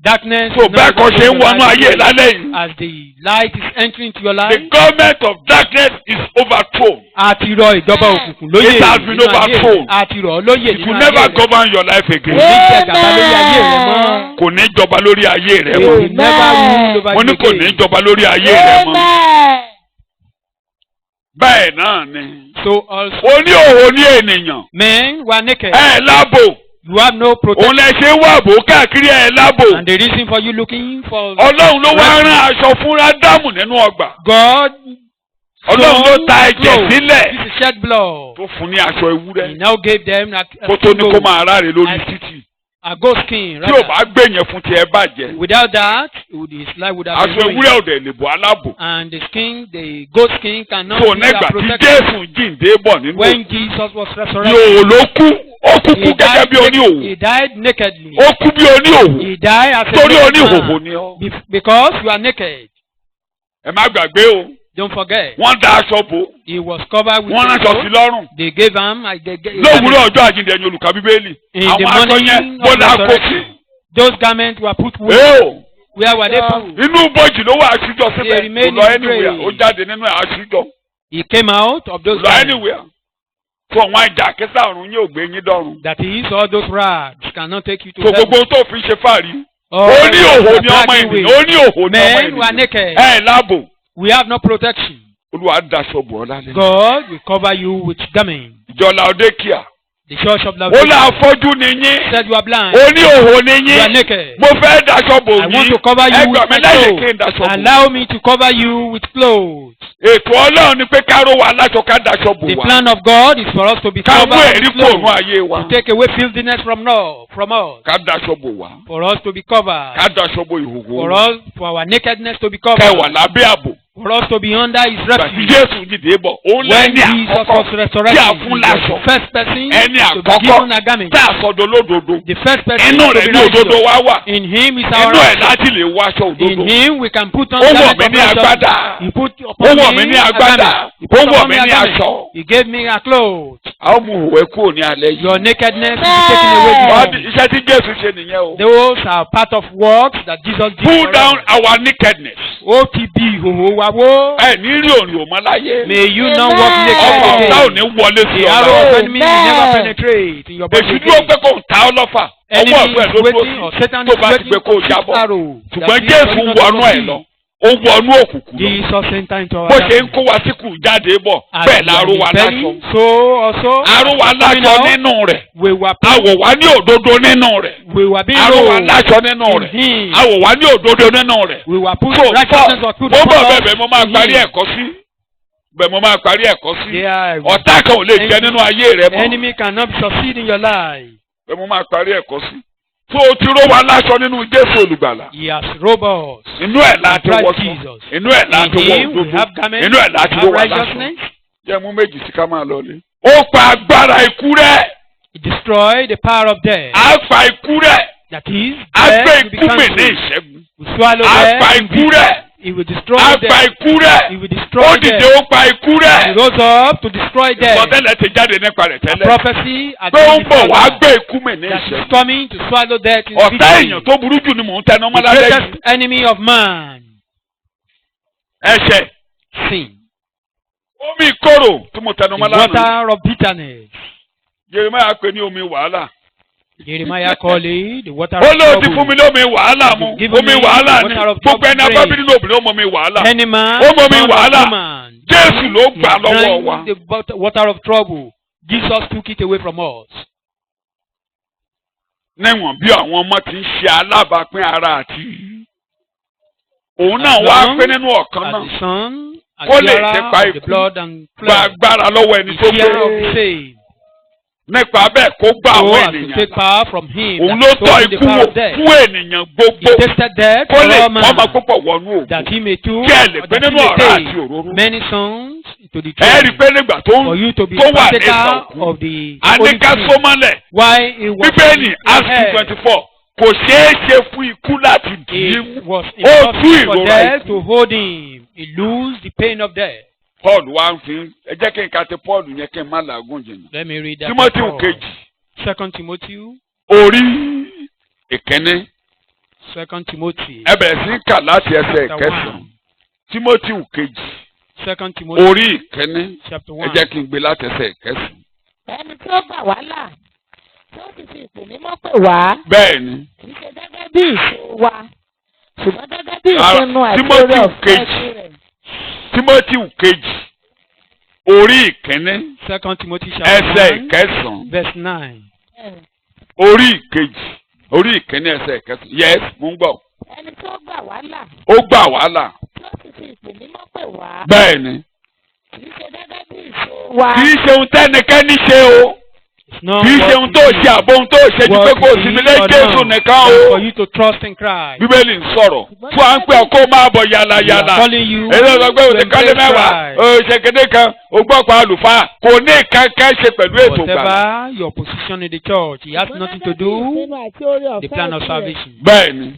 Darkness So is bẹ́ẹ̀ not kọ́ ṣe ń going to wọnú ayé overtake lálẹ́ you. yìí. As the light is entering into your The life, government of darkness is overthrown. a ti rọ ìjọba òkùnkùn lóyè It has been nínú ayé overthrown. rẹ. A ti rọ lóyè It nínú will ayé never rẹ. govern your life again. Kò ní jẹ gàba lórí ayé rẹ mọ́. Amen. Kò ní jọba lórí ayé rẹ It mọ́. will never rule over Mo ní you kò ní again. jọba lórí ayé rẹ mọ́. Amen. Bẹ́ẹ̀ náà ni. So also, Oníhòòhò ní ènìyàn. men were naked. Ẹ lábò. You have no Òun protection. lẹ ṣe ń wá àbò káàkiri ẹ lábò. And the reason for you looking for Ọlọ́run ló wá rán aṣọ fún Ádámù nínú ọgbà. God, Ọlọ́run ló ta ẹ̀jẹ̀ clothes. sílẹ̀. This is shed blood. Tó fún ní aṣọ He ewúrẹ́. now gave them Kó tó ní kó máa ráre lórí títì. a goat skin. Tí ò bá gbé yẹn fún tiẹ̀ bàjẹ́. Without that, his life would have Aṣọ been ruined. ewúrẹ́ ò dẹ̀ lè bọ̀ alábò. And the skin, the goat skin cannot Tó be nígbà a tí protection. Jésù jíǹde bọ̀ nínú When òkú. Jesus was resurrected, Yòò ló kú. Ó kú kú he gẹ́gẹ́ bí oníhòòhò. he died nakedly. Ó kú bí oníhòòhò. He died as a Torí naked oníhòòhò man. ni ọ́. Because you are naked. Ẹ má gbàgbé o. Don't forget. Wọ́n da aṣọ bò. He was covered with Wọ́n a ránṣọ sí coat. lọ́rùn. They gave him Lówùúrọ̀ ọjọ́ àjíǹde ẹ̀yin olùkà Bíbélì. in the Àwọn aṣọ morning yẹn of bó la kó sí. resurrection. Those garments were put with. Eo Where were they put? inú bojì ló wà àṣìjọ They síbẹ̀. remain Kò lọ in anywhere. grave. Ó jáde nínú àṣìjọ. He came out of Kò those lọ garments. anywhere. Fún àwọn ìjà kẹsà ọ̀run yóò gbé yín dọ́run. That is, all those rags cannot take you to So heaven. gbogbo tó fi ṣe fàárí. All Ó ní òhò the ní ọmọ bragging ènìyàn. ways. Ó ní òhò ní ọmọ Men were ènìyàn. naked. Ẹ láàbò. We have no protection. Olúwa daṣọ bò ọ́ lálẹ́. God will cover you with garment. Ìjọ Laodikia. The church of Ó Laodicea là afọ́jú ni yín. said you are blind. Ó ní òhò ni You are yín. naked. Mo fẹ́ daṣọ bò I want yín. to cover you Ẹ gbà with mí my lẹ́yìn kí n daṣọ clothes. bò. Allow me to cover you with clothes. Ètò Ọlọ́run ni pé ká ró wa láṣọ ká daṣọ bò The wá. plan of God is for us to be Ká mú covered ẹ̀rí with kúrò nú clothes. ayé wa. To take away filthiness from us. Ká daṣọ bò wá. For us to be covered. Ká daṣọ bò ìhòhò For wa. us, for our nakedness to be Kẹ́ wà covered. lábẹ́ àbò. For us to be under his Gbàtí refuge. Jésù dìde bọ̀. Òun When lẹ́ni Jesus was àkọ́kọ́ tí a resurrected, fún he was láṣọ. the first person Ẹni to be given a àkọ́kọ́ garment. tá a sọ̀dọ̀ lódodo. The first person Inú to rẹ̀ be ní òdodo righteous. wá wà. In him is our Inú ẹ̀ righteousness. láti lè wọ aṣọ In òdodo. him we can put on Ó wọ̀ garment mí of ní agbádá. righteousness. He put Ó upon wọ̀ me mí ní a agbádá. garment. He Ó put wọ̀ upon mí me a ní garment. aṣọ. He gave me a clothes. A ó mú òwò ẹ kúrò ní alẹ́ yìí. Your nakedness will be taken away Wọ́n from di you. iṣẹ́ tí Jésù ṣe nìyẹn o. Those are part of works that Jesus did Pull for down us. our nakedness. Ó ti bí ìhòòhò wa Wawo. ẹ ní rí òrìn òmọ láyé. May you not walk ọkọ̀ naked ọ̀tá ò again. ní wọlé sí The ọ̀la. arrow of enemy will never Amen. penetrate in your body èsì dúró again. pé kò ń ta ọ lọ́fà. ọwọ́ Enemy ọ̀gbẹ́ is ló dúró waiting or sí Satan tó is bá ti waiting gbé kó for o jábọ̀. arrow. ṣùgbọ́n that is Jésù not wọnú to ẹ̀ lọ. ó wọnú òkùnkùn lọ. Jesus enter into our bó ṣe ń life. kó wa síkù jáde bọ̀ As bẹ́ẹ̀ we la are aró wa in láṣọ. belly, so also aró wa coming láṣọ out, nínú rẹ̀. we were àwọ̀ wa ní òdodo nínú rẹ̀. we were being aró wa rolled láṣọ nínú in rẹ̀. him. àwọ̀ wa ní òdodo nínú rẹ̀. We were put so righteousness was put mo upon bọ̀ us bẹ́ẹ̀ mo máa in parí him. ẹ̀kọ́ sí. bẹ́ẹ̀ mo máa parí ẹ̀kọ́ sí. There, ọ̀tá kan ò lè jẹ nínú ayé rẹ mọ́. enemy cannot succeed in your life. bẹ́ẹ̀ mo máa parí ẹ̀kọ́ sí. tó o ti ró wa láṣọ nínú Jésù olùgbàlà. He has robbed us. inú ẹ̀ la ti Christ wọ̀ sọ. Jesus. inú ẹ̀ la ti In wọ̀ him we òdodo. have garments, inú ẹ̀ la we ti have ró wa láṣọ. righteousness. jẹ́ mú méjì sí ká máa lọ lé. ó pa agbára ikú rẹ̀. He destroyed the power of death. á pa ikú rẹ̀. That is, á gbé death will be ikú mì ní cancelled. ìṣẹ́gun. We swallow á pa death. in ikú victory. rẹ̀. He will destroy á pa death. ikú rẹ̀. He will ó destroy dìde death. ó pa ikú He rẹ̀. rose up to destroy death. ìsọtẹ́lẹ̀ ti jáde nípa rẹ̀ A tẹ́lẹ̀. prophecy pé ó ń against bọ̀ the wá Father gbé ikú mì ní that is ìṣẹ́gun. coming to swallow death in ọ̀tá victory. èèyàn tó burú jù ni mò ń tẹnu The mọ́ lálẹ́ greatest yìí. enemy of man, ẹ̀ṣẹ̀ sin. omi ìkorò tí mo tẹnu The mọ́ lánàá. water of bitterness. Jeremiah pè ní omi wàhálà. Jeremiah called it the water ó of lóò ti trouble. fún mi lómi wàhálà mu. Give me omi wàhálà the ni water of gbogbo ẹni trouble abábí nínú obìnrin ó mọ omi wàhálà. Any man, Ó mọ omi son of wàhálà. woman, Jésù ló he gbà has lọ́wọ́ drank wa. the water of trouble. Jesus took it away from us. níwọ̀n bí àwọn ọmọ ti ń ṣe alábàápín ara àti òun náà wá pé nínú ọ̀kan As náà the son, as Kó the lè bearer nípa of the ikú, blood and gba flesh, agbára lọ́wọ́ ẹni tó the share of the gbé saved. nípa bẹ́ẹ̀ kó gbá So àwọn as to ènìyàn take power from him, òun that ló told tọ́ him the ikú power wò of death. fún ènìyàn gbogbo He tasted death kó for lè all ọmọ man, púpọ̀ wọnú òkú that he may too, kí ẹ lè pé that he nínú ọ̀rá may àti take òróró many sons to the ẹ rí i throne, pé nígbà tó for you to be tó wà ní partaker ìsànkú of the a ní Holy ká Spirit. só mọ́lẹ̀ Why it was bíbélì in Acts hell. 24 kò ṣeé ṣe fún ikú láti dì í It mú was ó tú impossible for ìrora death ikú. to hold him. He lose the pain of death. Paul wá ń fi ẹ jẹ́ kí n ka ti Paul yẹn kí n má làágùn jìnnà. Let me read that. Timothy before. kejì 2 Timothy, orí ìkíní 2 Timothy, ẹ bẹ̀rẹ̀ sí í kà láti ẹsẹ̀ chapter ìkẹsàn-án 1. Timothy kejì 2 Timothy, orí ìkíní chapter ẹ 1. jẹ́ kí n gbé láti ẹsẹ̀ ìkẹsàn-án. ẹni tí ó gbà wá là tí ó sì fi ìpè mímọ́ pè wá bẹ́ẹ̀ ni kì í ṣe gẹ́gẹ́ bí ìṣe wa ṣùgbọ́n gẹ́gẹ́ bí Ara- ìpinnu àti Timothy oore ọ̀fẹ́ kejì. rẹ̀. Timothy kejì orí ìkíní 2 Timothy, chapter ẹsẹ̀ 1, ìkẹsàn-án verse 9. orí ìkejì orí ìkíní ẹsẹ̀ ìkẹsàn-án yes mo ń gbọ́ ẹni tí ó gbà wá là ó gbà wá là tí ó sì fi ìpè mímọ́ pè wá bẹ́ẹ̀ ni kì í ṣe gẹ́gẹ́ bí ìṣe wa kì í ṣe ohun tẹ́nikẹ́ni ṣe o. It's not kì í ṣe ohun tó ṣe àbò ohun tó ṣe ju pé kò sí mi lé Jésù nìkan o. for you to trust in Christ. Bíbélì ń sọ̀rọ̀ fún à ń pè ọ́ kó máa bọ̀ yàlà We are yàlà. calling you èyí ló sọ pé o ti to kọ́lé embrace mẹ́wàá Christ. o ṣe kéde kan o gbọ́ pa àlùfáà kò ní kankan ṣe pẹ̀lú ètò gbàgbà. Whatever your position in the church, it has nothing to do with the plan of salvation. Bẹ́ẹ̀ni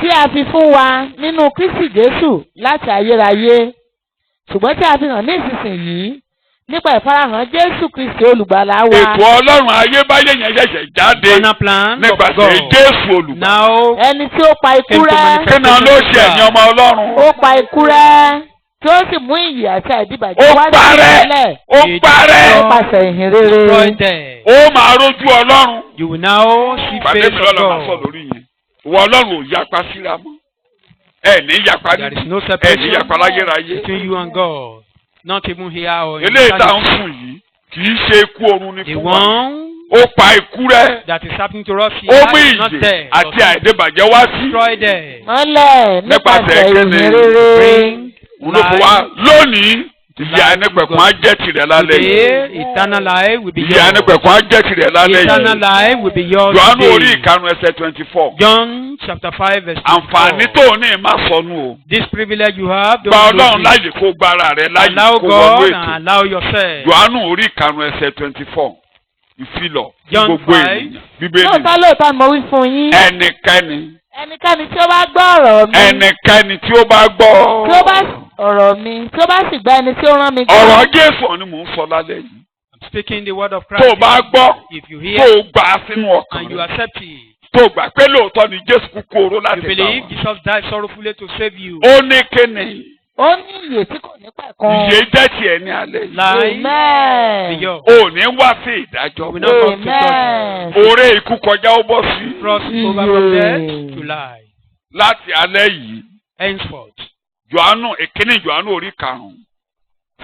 tí a fi fún wa nínú Kristi Jésù láti ayérayé ṣùgbọ́n tí a fi hàn ní ìsinsìnyí nípa ìfarahàn Jésù Kristi olùgbàlà wa. ètò Ọlọ́run ayébáyé yẹn ṣẹ̀ṣẹ̀ jáde Eternal plan of nípasẹ̀ God. Jésù olùgbàlà. Now, ẹni tí ó pa ikú Came to rẹ́ manifest. kí náà ló ṣe ẹ̀yin ọmọ Ọlọ́run. ó pa ikú rẹ́ tí ó sì mú ìyè àti àìdíbàjẹ́ ó wá sí parẹ́ ìmọ́lẹ̀ ó parẹ́ nípasẹ̀ ìhìn rere. destroy them. ó máa rójú Ọlọ́run. You will now see Pàdé face mi of lọ́la máa sọ God. lórí yẹn. Ìwọ Ọlọ́run ò yapa síra mọ́. Ẹ ní yapa There ní. is no Ẹ ní separation yapa láyérayé. between you and God. Not even here or in Eléyìí tá à ń eternity. sùn yìí kì í ṣe ikú oorun ní The fún wa. one Ó pa ikú rẹ́. that is happening to us Ó mú here is not ìyè dead. àti àìdébàjẹ́ wá sí. Destroy them. mọ́lẹ̀ nípasẹ̀ ìhìn rere. Bring Òun ló fi wá lónìí. Ìyà ẹnìpẹ̀kun á jẹ́ tirẹ̀ lálẹ́ yìí. today. Eternal life will be Ìyà yours. ẹnìpẹ̀kun á jẹ́ tirẹ̀ lálẹ́ Eternal yìí. life will be yours Jòhánù orí today. ìkarùn ẹsẹ̀ 24. John chapter 5 verse 24. Àǹfààní tó o ní má sọnù o. This privilege you have, Gba don't Ọlọ́run lose it. láyè kó gbára rẹ̀ láyè Allow kó wọnú God ètò. and allow yourself. Jòhánù orí ìkarùn ẹsẹ̀ 24 ìfilọ̀ John gbogbo 5. ènìyàn Bíbélì lóòótọ́ lóòótọ́ ni mo wí fún yín. ẹnikẹ́ni ẹnikẹ́ni tí ó bá gbọ́ ọ̀rọ̀ mi ẹnikẹ́ni tí ó bá gbọ́ tí ó bá ọ̀rọ̀ mi tí ó bá sì gba ẹni tí ó rán mi ọ̀rọ̀ Jésù ni mò ń sọ lálẹ́ yìí I'm speaking the word of tó Christ. o bá gbọ́ If you tó hear o gbà á sínú ọkàn and you rẹ̀ accept it, tó o gbà pé lóòótọ́ ni Jésù kúkú oró you láti gbà believe wá. Jesus died sorrowfully to save you. Ó ní kíni Ó ní ìyè tí kò ní pẹ̀kun. Ìyè jẹ́ tiẹ̀ ní alẹ́ yìí. Life Amen. be yours. O ní wá sí ìdájọ́. We not come to Amen. judgment. Oore ikú kọjá ó bọ́ sí. Cross over from death to life. Láti alẹ́ yìí, Henceforth. Jòhánù ìkíní Jòhánù orí 5.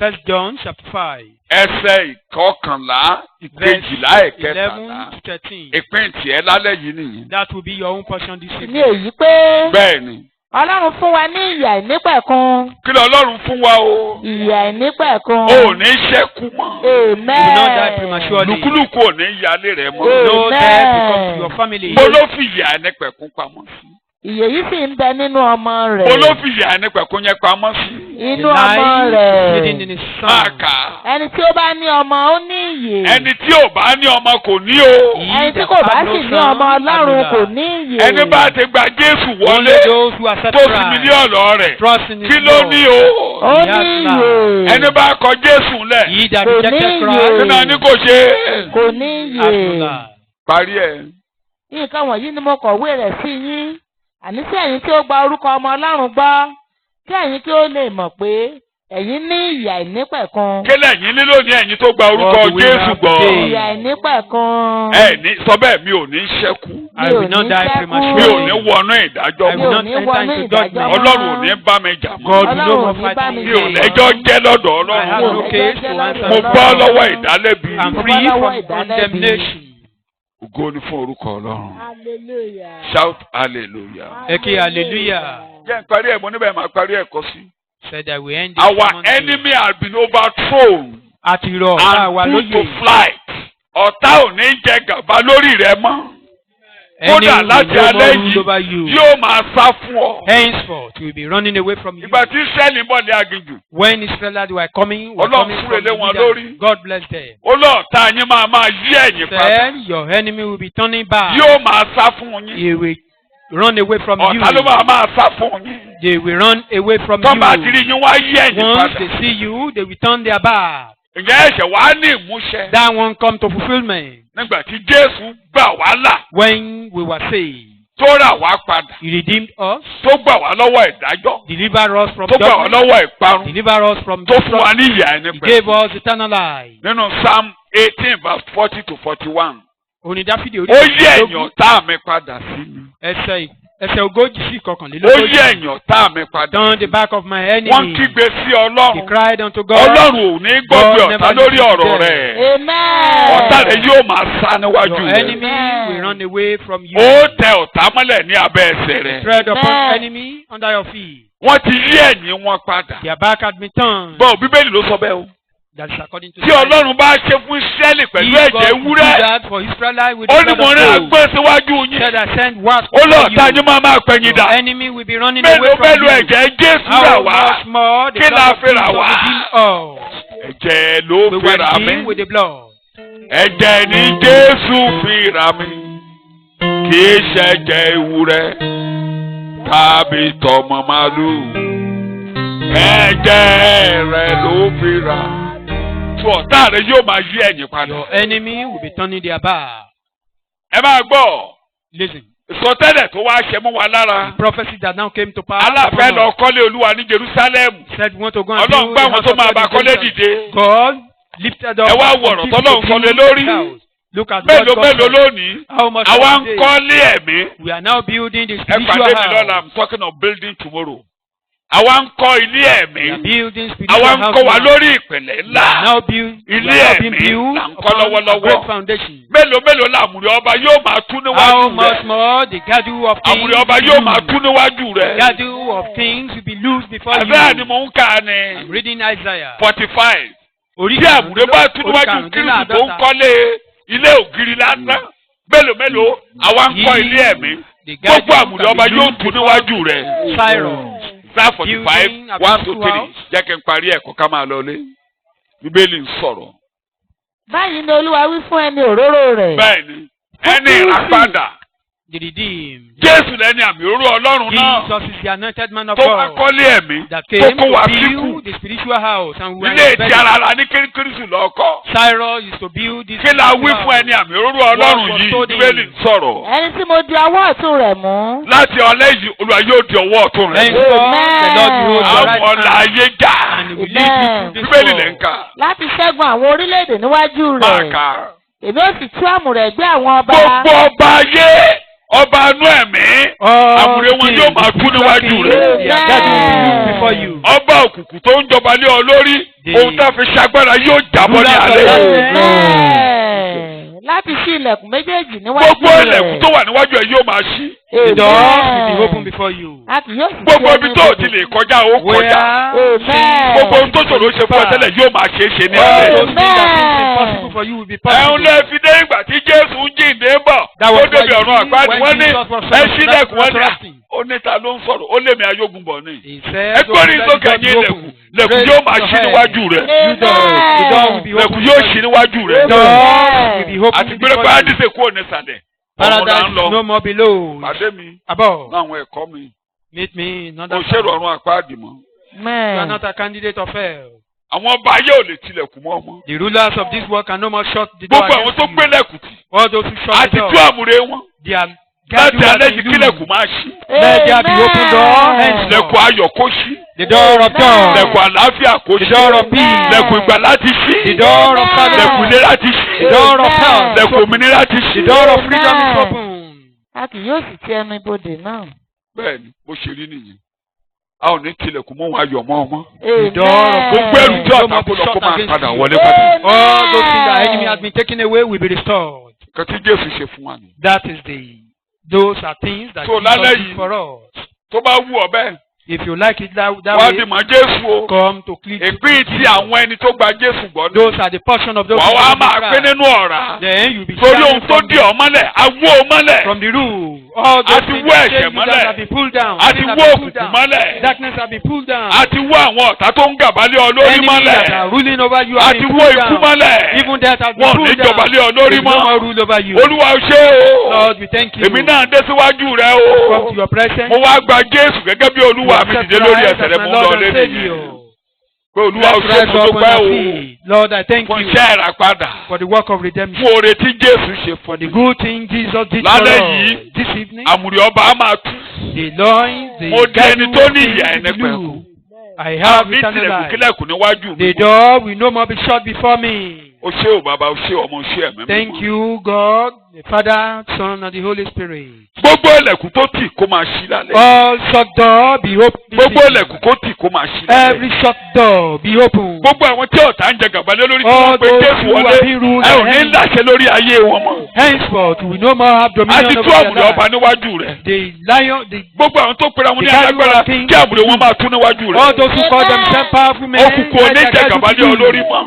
1 John chapter 5. Ẹsẹ̀ ìkọkànlá, ìkejìlá, Verse ìkẹtàlá. 11 to 13. Ìpín tiẹ̀ lálẹ́ yìí nìyí. That will be your own portion this Ní evening. èyí pé Bẹ́ẹ̀ni. Ọlọ́run fún wa ní ìyè àìnípẹ̀kun. Kí ló Ọlọ́run fún wa o? Ìyè àìnípẹ̀kun. O ò ní ṣẹ́kù mọ́. Amen. You will not die prematurely. Lùkúlùkù ò ní yálé rẹ̀ mọ́. No Amen. death will come to your family. Mo ló fi ìyà ẹnìpẹ̀kún pamọ́ sí. Ìyè yìí sì ń bẹ nínú ọmọ rẹ̀. Mo ló fi ìyà ẹnìpẹ̀kún yẹn pamọ́ sí. Inú ọmọ Life hidden in rẹ̀. his Máa son. kà á. Ẹni tí ó bá ní ọmọ ó ní ìyè. Ẹni tí ò bá ní ọmọ kò ní o. Ẹni tí kò bá sì ní ọmọ Ọlọ́run kò ní ìyè. Ẹni bá ti gba Jésù Only wọlé those who accept tó sì mí ní Christ, ọ̀lọ́ rẹ̀. trust in his Kí ló Lord. ní o? Ó He ní has ìyè. Ẹni bá kọ Jésù lẹ̀. He that Kò rejected ní Christ ìyè. Kí náà ní kò ṣe? Kò ní has no ìyè. life. Parí ẹ̀. Nǹkan wọ̀nyí ni mo kọ̀wé rẹ̀ sí yín. Àní sí ẹ̀yin tí ó gba orúkọ ọmọ Ọlọ́run gbọ́. Kí ẹ̀yin kí ó lè mọ̀ pé ẹ̀yin ní ìyè àìnípẹ̀kun. Kí lẹ̀yin nílò ní ẹ̀yin tó gba orúkọ What do we Jésù have gbọ́? today? Ìyè àìnípẹ̀kun. Ẹ ní sọ bẹ́ẹ̀ mi ò ní ṣẹ́kù. I will not die Mi ò prematurely. ní wọnú ìdájọ́ I Mi will ò mọ́. not ní enter wọnú into ìdájọ́ judgment. mọ́. Ọlọ́run ò ní bá mi jà mọ́. God will no Ọlọ́run ò more ní fight bá for mi me. Mi ò jà. lẹ́jọ́ jẹ́ lọ́dọ̀ I Ọlọ́run. have no case to answer. Mo bọ́ lọ́wọ́ ìdálẹ́bi. I'm Mo free bọ́ lọ́wọ́ from ìdálẹ́bi. condemnation. Ògo ni fún orúkọ Ọlọ́run. Hallelujah. Shout hallelujah. Eke hallelujah. Jẹ́ n parí ẹ̀ mo níbẹ̀ máa parí ẹ̀kọ́ sí. Said that we end this Our Monday. enemy has been overthrown Àti rọ̀ ọ̀tá wa and put to lóye. flight. Ọ̀tá ò ní jẹ gàba lórí rẹ mọ́. Any Kódà will láti no alẹ́ more rule yìí over you. yóò máa sá fún ọ. Henceforth, we will be running away from you. Ìgbà tí Ísírẹ́lì ń bọ̀ ní aginjù, When Israelites were coming Ọlọ́run from súre lé the wọn Midian, lórí. God bless them. ó lọ́ọ̀tá yín máa yí ẹ̀yìn padà. Then your enemy will be turning back. Yóò máa sá fún yín. He will run away from you. Ọ̀tá ló máa sá fún yín. They will run away from Tó bá ti you. rí yín wá yí ẹ̀yìn Once padà. they see you, they will turn their back. Ǹjẹ́ ẹ̀ṣẹ̀ wá ní ìmúṣẹ? That won't come to fulfillment. Nígbà tí Jésù gbà wá là When we were saved, tó rà wá padà, He redeemed us, tó gbà wá lọ́wọ́ ìdájọ́, delivered us from tó gbà wá judgment, lọ́wọ́ ìparun, delivered us from tó fún wa destruction. ní ìyà ẹni He pẹ̀lú. gave us eternal life. Nínú Psalm 18 verse 40 to 41. Orin Dáfídì orí Ó yí ẹ̀yìn kejìlélógún, ọ̀tá mi padà sí mi. ẹsẹ̀ ogójì sí Ó yí ìkọkànlélógójì. ẹ̀yìn ọ̀tá mi padà. Turn the back of my Wọ́n enemy. kígbe sí He Ọlọ́run. cried unto God. Ọlọ́run ò ní gbọ́gbé God ọ̀tá never lórí listens ọ̀rọ̀ to them. rẹ̀. Amen. Ọ̀tá rẹ̀ yóò máa sá níwájú Your rẹ̀. enemy will run away from you. Ó tẹ ọ̀tá mọ́lẹ̀ ní abẹ́ ẹsẹ̀ rẹ̀. Tread upon Amen. enemy under your feet. Wọ́n ti yí ẹ̀yìn wọn padà. Their back had been turned. Bọ́ọ̀ Bíbélì ló sọ bẹ́ẹ̀ o. That is according to Tí Ọlọ́run bá ṣe fún Ísírẹ́lì pẹ̀lú If God ẹ̀jẹ̀ would do ewúrẹ́, that for Israelite with ó the ní blood mo of rán goats. agbọ́n síwájú yín. Said I send wasps Ó lọ before ọ̀tá you. yín máa pẹ̀yìn dà. Your enemy will be running away Mélòó from mélòó you. ẹ̀jẹ̀ Jésù rà How wá. much more the Kí blood la of fi rà Jesus wá? redeem us. Ẹ̀jẹ̀ ló We fi were rà mí. redeemed with the blood. Ẹ̀jẹ̀ ni Jésù fi rà mí. Kì í ṣẹ̀jẹ̀ ewúrẹ́ tàbí tọmọ màlúù. Ẹ̀jẹ̀ rẹ̀ ló fi rà. Tí ọ̀tá rẹ̀ yóò máa yí ẹ̀yìn padà. Your enemy will be turning their back. Ẹ máa gbọ́. Listen, Ìsọtẹ́lẹ̀ tó wá ṣe mú wa lára. the prophecy that now came to pass. Aláfẹ́ upon lọ us kọ́lé Olúwa ní Jerusalem. said we want to go and Ọlọ́run build gbá the wọn house tó of máa God bá in kọ́lé Jerusalem. dìde. God lifted up Ẹ wá some wo ọ̀rọ̀ people tọ́lọ́run to sọ lé build lórí. his house. Look at what Mélòó God mélòó said. lónìí? How much Àwa ń today? kọ́lé ẹ̀mí. We are now building the Ẹ spiritual pàdé mi lọ́la, house. I'm talking of building tomorrow. Àwa ń kọ́ ilé We are ẹ̀mí. building spiritual Àwa ń house kọ́ wa now. lórí ìpìlẹ̀ We are ńlá. now build. We Ilé are now being ẹ̀mí built là ń kọ́ upon a lọ́wọ́lọ́wọ́. great foundation. Mélòó mélòó làmùrè ọba yóò máa tú How níwájú much rẹ̀. more the gathering of kings Àmùrè ọba will be yóò máa loosed. tú níwájú The rẹ̀. gathering of kings will be loosed before Àbẹ́ẹ̀ ni you. mò ń kà á I'm ni. reading Isaiah. 45. Orí Tí àmùrè bá tú níwájú Kírísì tó ń kọ́lé ilé ògiri lásán. Mélòó mélòó àwa ń kọ́ ilé ẹ̀mí. Gbogbo àmùrè ọba yóò tú níwájú rẹ̀. Cyrus. Psalm 45, 1 to 3. Jẹ́ kí n parí ẹ̀kọ́ ká máa lọlé. Bíbélì ń sọ̀rọ̀. Báyìí ni Olúwa wí fún ẹni òróró rẹ̀. Bẹ́ẹ̀ni, ẹni ìràpadà the redeemed. Jésù lẹ́ni àmì òróró Ọlọ́run náà Jesus is the anointed man of tó wá God kọ́lé ẹ̀mí that tó came kó wá to síkù. build the spiritual house, and we were Ilé very. ìdí ara la ní Kírísù lọ́kọ́. Cyrus is to build this Kí la wí spiritual fún ẹni àmì òróró Ọlọ́run was yìí? told him. Bíbélì ń sọ̀rọ̀. ẹni tí mo di ọwọ́ ọ̀tún rẹ̀ mú. Láti ọ̀lẹ́ yìí Olúwa yóò di ọwọ́ ọ̀tún rẹ̀. Henceforth, the Lord behold your right Àwọn ọ̀la hand, ayé jà. and he will lead you through this Bíbélì lẹ́ ń world. kà. láti ṣẹ́gun àwọn orílẹ̀-èdè níwájú Máa rẹ̀. kà. èmi ó sì tú àmùrẹ̀ gbé àwọn ọba. Gbogbo ọba ayé ọba anú ẹ̀mí àmùrè wọn yóò máa tú níwájú rẹ̀. They are gathered before you. Ọba òkùnkùn tó ń jọba lé ọ lórí ohun tá a fi ṣagbára yóò jábọ́ ní alẹ́ yìí. láti ṣí ilẹ̀kùn méjèèjì níwájú Gbogbo ilẹ̀kùn tó wà níwájú ẹ̀ yóò máa ṣí. The doors will be open before you. a kì yóò sì Gbogbo ibi tó o ti lè kọjá ó kọjá. Amen. Gbogbo ohun tó ṣòro ṣe fún ọ tẹ́lẹ̀ yóò máa ṣe é ṣe ní All alẹ́ those yìí. things that seem impossible for you will be Ẹ̀hún possible. lè fi dé ìgbà tí Jésù ń jíǹde bọ̀. That Ó was débi why ọ̀run àpáàdì when wọ́n ní Jesus was ẹ sílẹ̀kùn wọ́n ní resurrecting. ó ní ta ló ń sọ̀rọ̀ ó lé mi ayógun bọ̀ ni. He said, Ẹ gbórí sókè ẹ̀yìn ilẹ̀kùn lẹ̀kùn yóò máa ṣí níwájú rẹ̀. The door will be Lẹ̀kùn open yóò for ṣí you. níwájú rẹ̀. Doors will be open Àti gbére before you. paradíṣe kúrò nísàlẹ̀. Ọmọ Paradise náà ń is lọ. no more below. Pàdé mi Above. ní àwọn ẹ̀kọ́ mi. Meet me in another Òṣèré time. ọ̀run àpáàdì mọ́. You are not a candidate of hell. Àwọn ọba ayé ò lè tilẹ̀kùn mọ́ ọmọ. The rulers of this world can no more shut the door Gbogbo àwọn against tó you. gbé lẹ̀kùn tì. All those who shut Àti the tú door, àmùrè wọn. they are Láti gathered alẹ́ as yìí you. kílẹ̀kùn máa ṣí. Let there be open door henceforth. Lẹ̀kùn ayọ̀ kó ṣí. The door of joy. Lẹ̀kùn àlàáfíà kó The ṣí. door of peace. Lẹ̀kùn ìgbàlà ti ṣí. The door of Lẹ̀kùn salvation. ìlera ti ṣí. The door of health. Lẹ̀kùn òmìnira ti ṣí. The door of freedom is open. a kì yóò sì ti ẹnu ibodè náà. Bẹ́ẹ̀ni bó ṣe rí nìyí. A ò ní tilẹ̀kùn mọ́ wọn ayọ̀ mọ́ ọmọ. The door of Gbogbo ẹrù tí ọ̀tá kó lọ kó máa padà wọlé padà. All those things that enemy has been taken away will be restored. Nǹkan tí Jésù ṣe fún wa ni. That is those are things that So, Jesus lálẹ́ did yìí- for us. Tó bá wù ọ́ bẹ́ẹ̀, If you like it that wá way, di mọ́ Jésù o. come to clean. Ìpín tí àwọn ẹni tó gba Jésù gbọ́ ní. Those are the portion of those Wà who wá believe in máa pé Christ. nínú ọ̀rá. Then you'll be Torí shining ohun tó from di ọ́ mọ́lẹ̀, awó o mọ́lẹ̀. from the roof. All those Àti things wó that ẹ̀ṣẹ̀ say you mọ́lẹ̀. guys have been pulled down. Àti Things have wó been pulled òkùnkùn down. mọ́lẹ̀. Darkness have been pulled down. Àti wó àwọn ọ̀tá tó ń gàbálé ọ lórí Enemies mọ́lẹ̀. that are ruling over you have Àti been wó pulled ikú down. mọ́lẹ̀. Even death has been Wọn ò ní pulled down. jọba lé ọ lórí There is no mọ́. more rule over you. Olúwa o ṣé o. Lord, we thank you. Èmi náà dé síwájú rẹ Come to o. your presence. Mo wá gba Jésù gẹ́gẹ́ bí Olúwa mi dìde lórí ẹsẹ̀ rẹ̀ mo ń lọ lé nìyẹn. Pé Olúwa o ṣé Let's mo rise up on dúpẹ́ our o. feet. Lord, I thank Fún you iṣẹ́ ìràpadà. for the work of redemption. Fún oore tí Jésù ṣe fún The mi. good thing Jesus did for Lálẹ́ us yìí, this evening. àmùrè ọba á máa tú. The loins, the Mo di ẹni guiding tó of ní things ìyà to ẹni do. pẹ̀kú. I A have ní eternal tilẹ̀kùn life. kílẹ̀kùn níwájú mi. The door will no more be shut before me. O ṣé o bàbá o ṣé ọmọ o ṣé ẹ̀mí mímọ́. Thank you, God, the Father, Son, and the Holy Spirit. Gbogbo ilẹ̀kùn tó tì kó máa ṣí lálẹ́. All shut door be open. Gbogbo ilẹ̀kùn kó tì kó máa ṣí lálẹ́. Every shut door be open. Gbogbo àwọn tí ọ̀tá ń jẹ gàbálẹ́ lórí tí All wọ́n pe those Jésù who wọlé have been ruled ẹ ò by ní enemy. láṣẹ lórí ayé wọn mọ́. Henceforth, we no more have A dominion ti tú over àmùrè their ọba life. níwájú rẹ̀. The lion, the Gbogbo àwọn tó pera wọn ní The guardian alágbára of kings. kí àmùrè wọn máa tú níwájú all rẹ̀. those who call themselves powerful men. Òkùnkùn ò ní let jẹ their gàbálẹ́ guidance be olórí you. mọ́.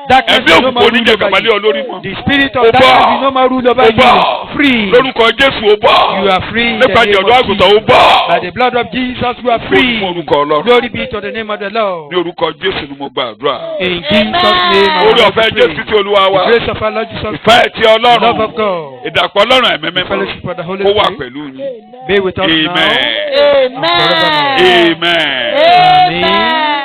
Darkness Ẹ̀mí will no òkùnkùn more ò ní rule jẹ over gàbálẹ́ you. olórí mọ́. The spirit Ó of darkness bọ́. will no more rule over Ó you. bọ́. Free. Lórúkọ Jésù ó bọ́. You are free in the Nípa name ìjọ̀dọ̀ of àgùntàn ó Jesus. bọ́. By the blood of Jesus, you are Fún free. orúkọ Ọlọ́run. Glory be to the name of the Lord. Ní orúkọ Jésù ni mo gba àdúrà. In Jesus' name, I Orí want ọ̀fẹ́ to Jésù pray. tí Olúwa wa. The grace of our Lord Jesus Ìfẹ́ Christ, ti the love Ọlọ́run. of God, Ìdàpọ̀ Ọlọ́run ẹ̀mí the mímọ́. fellowship of the Holy Kó wà Spirit, pẹ̀lú yín. be with us now. Amen. Amen. Amen. Amen.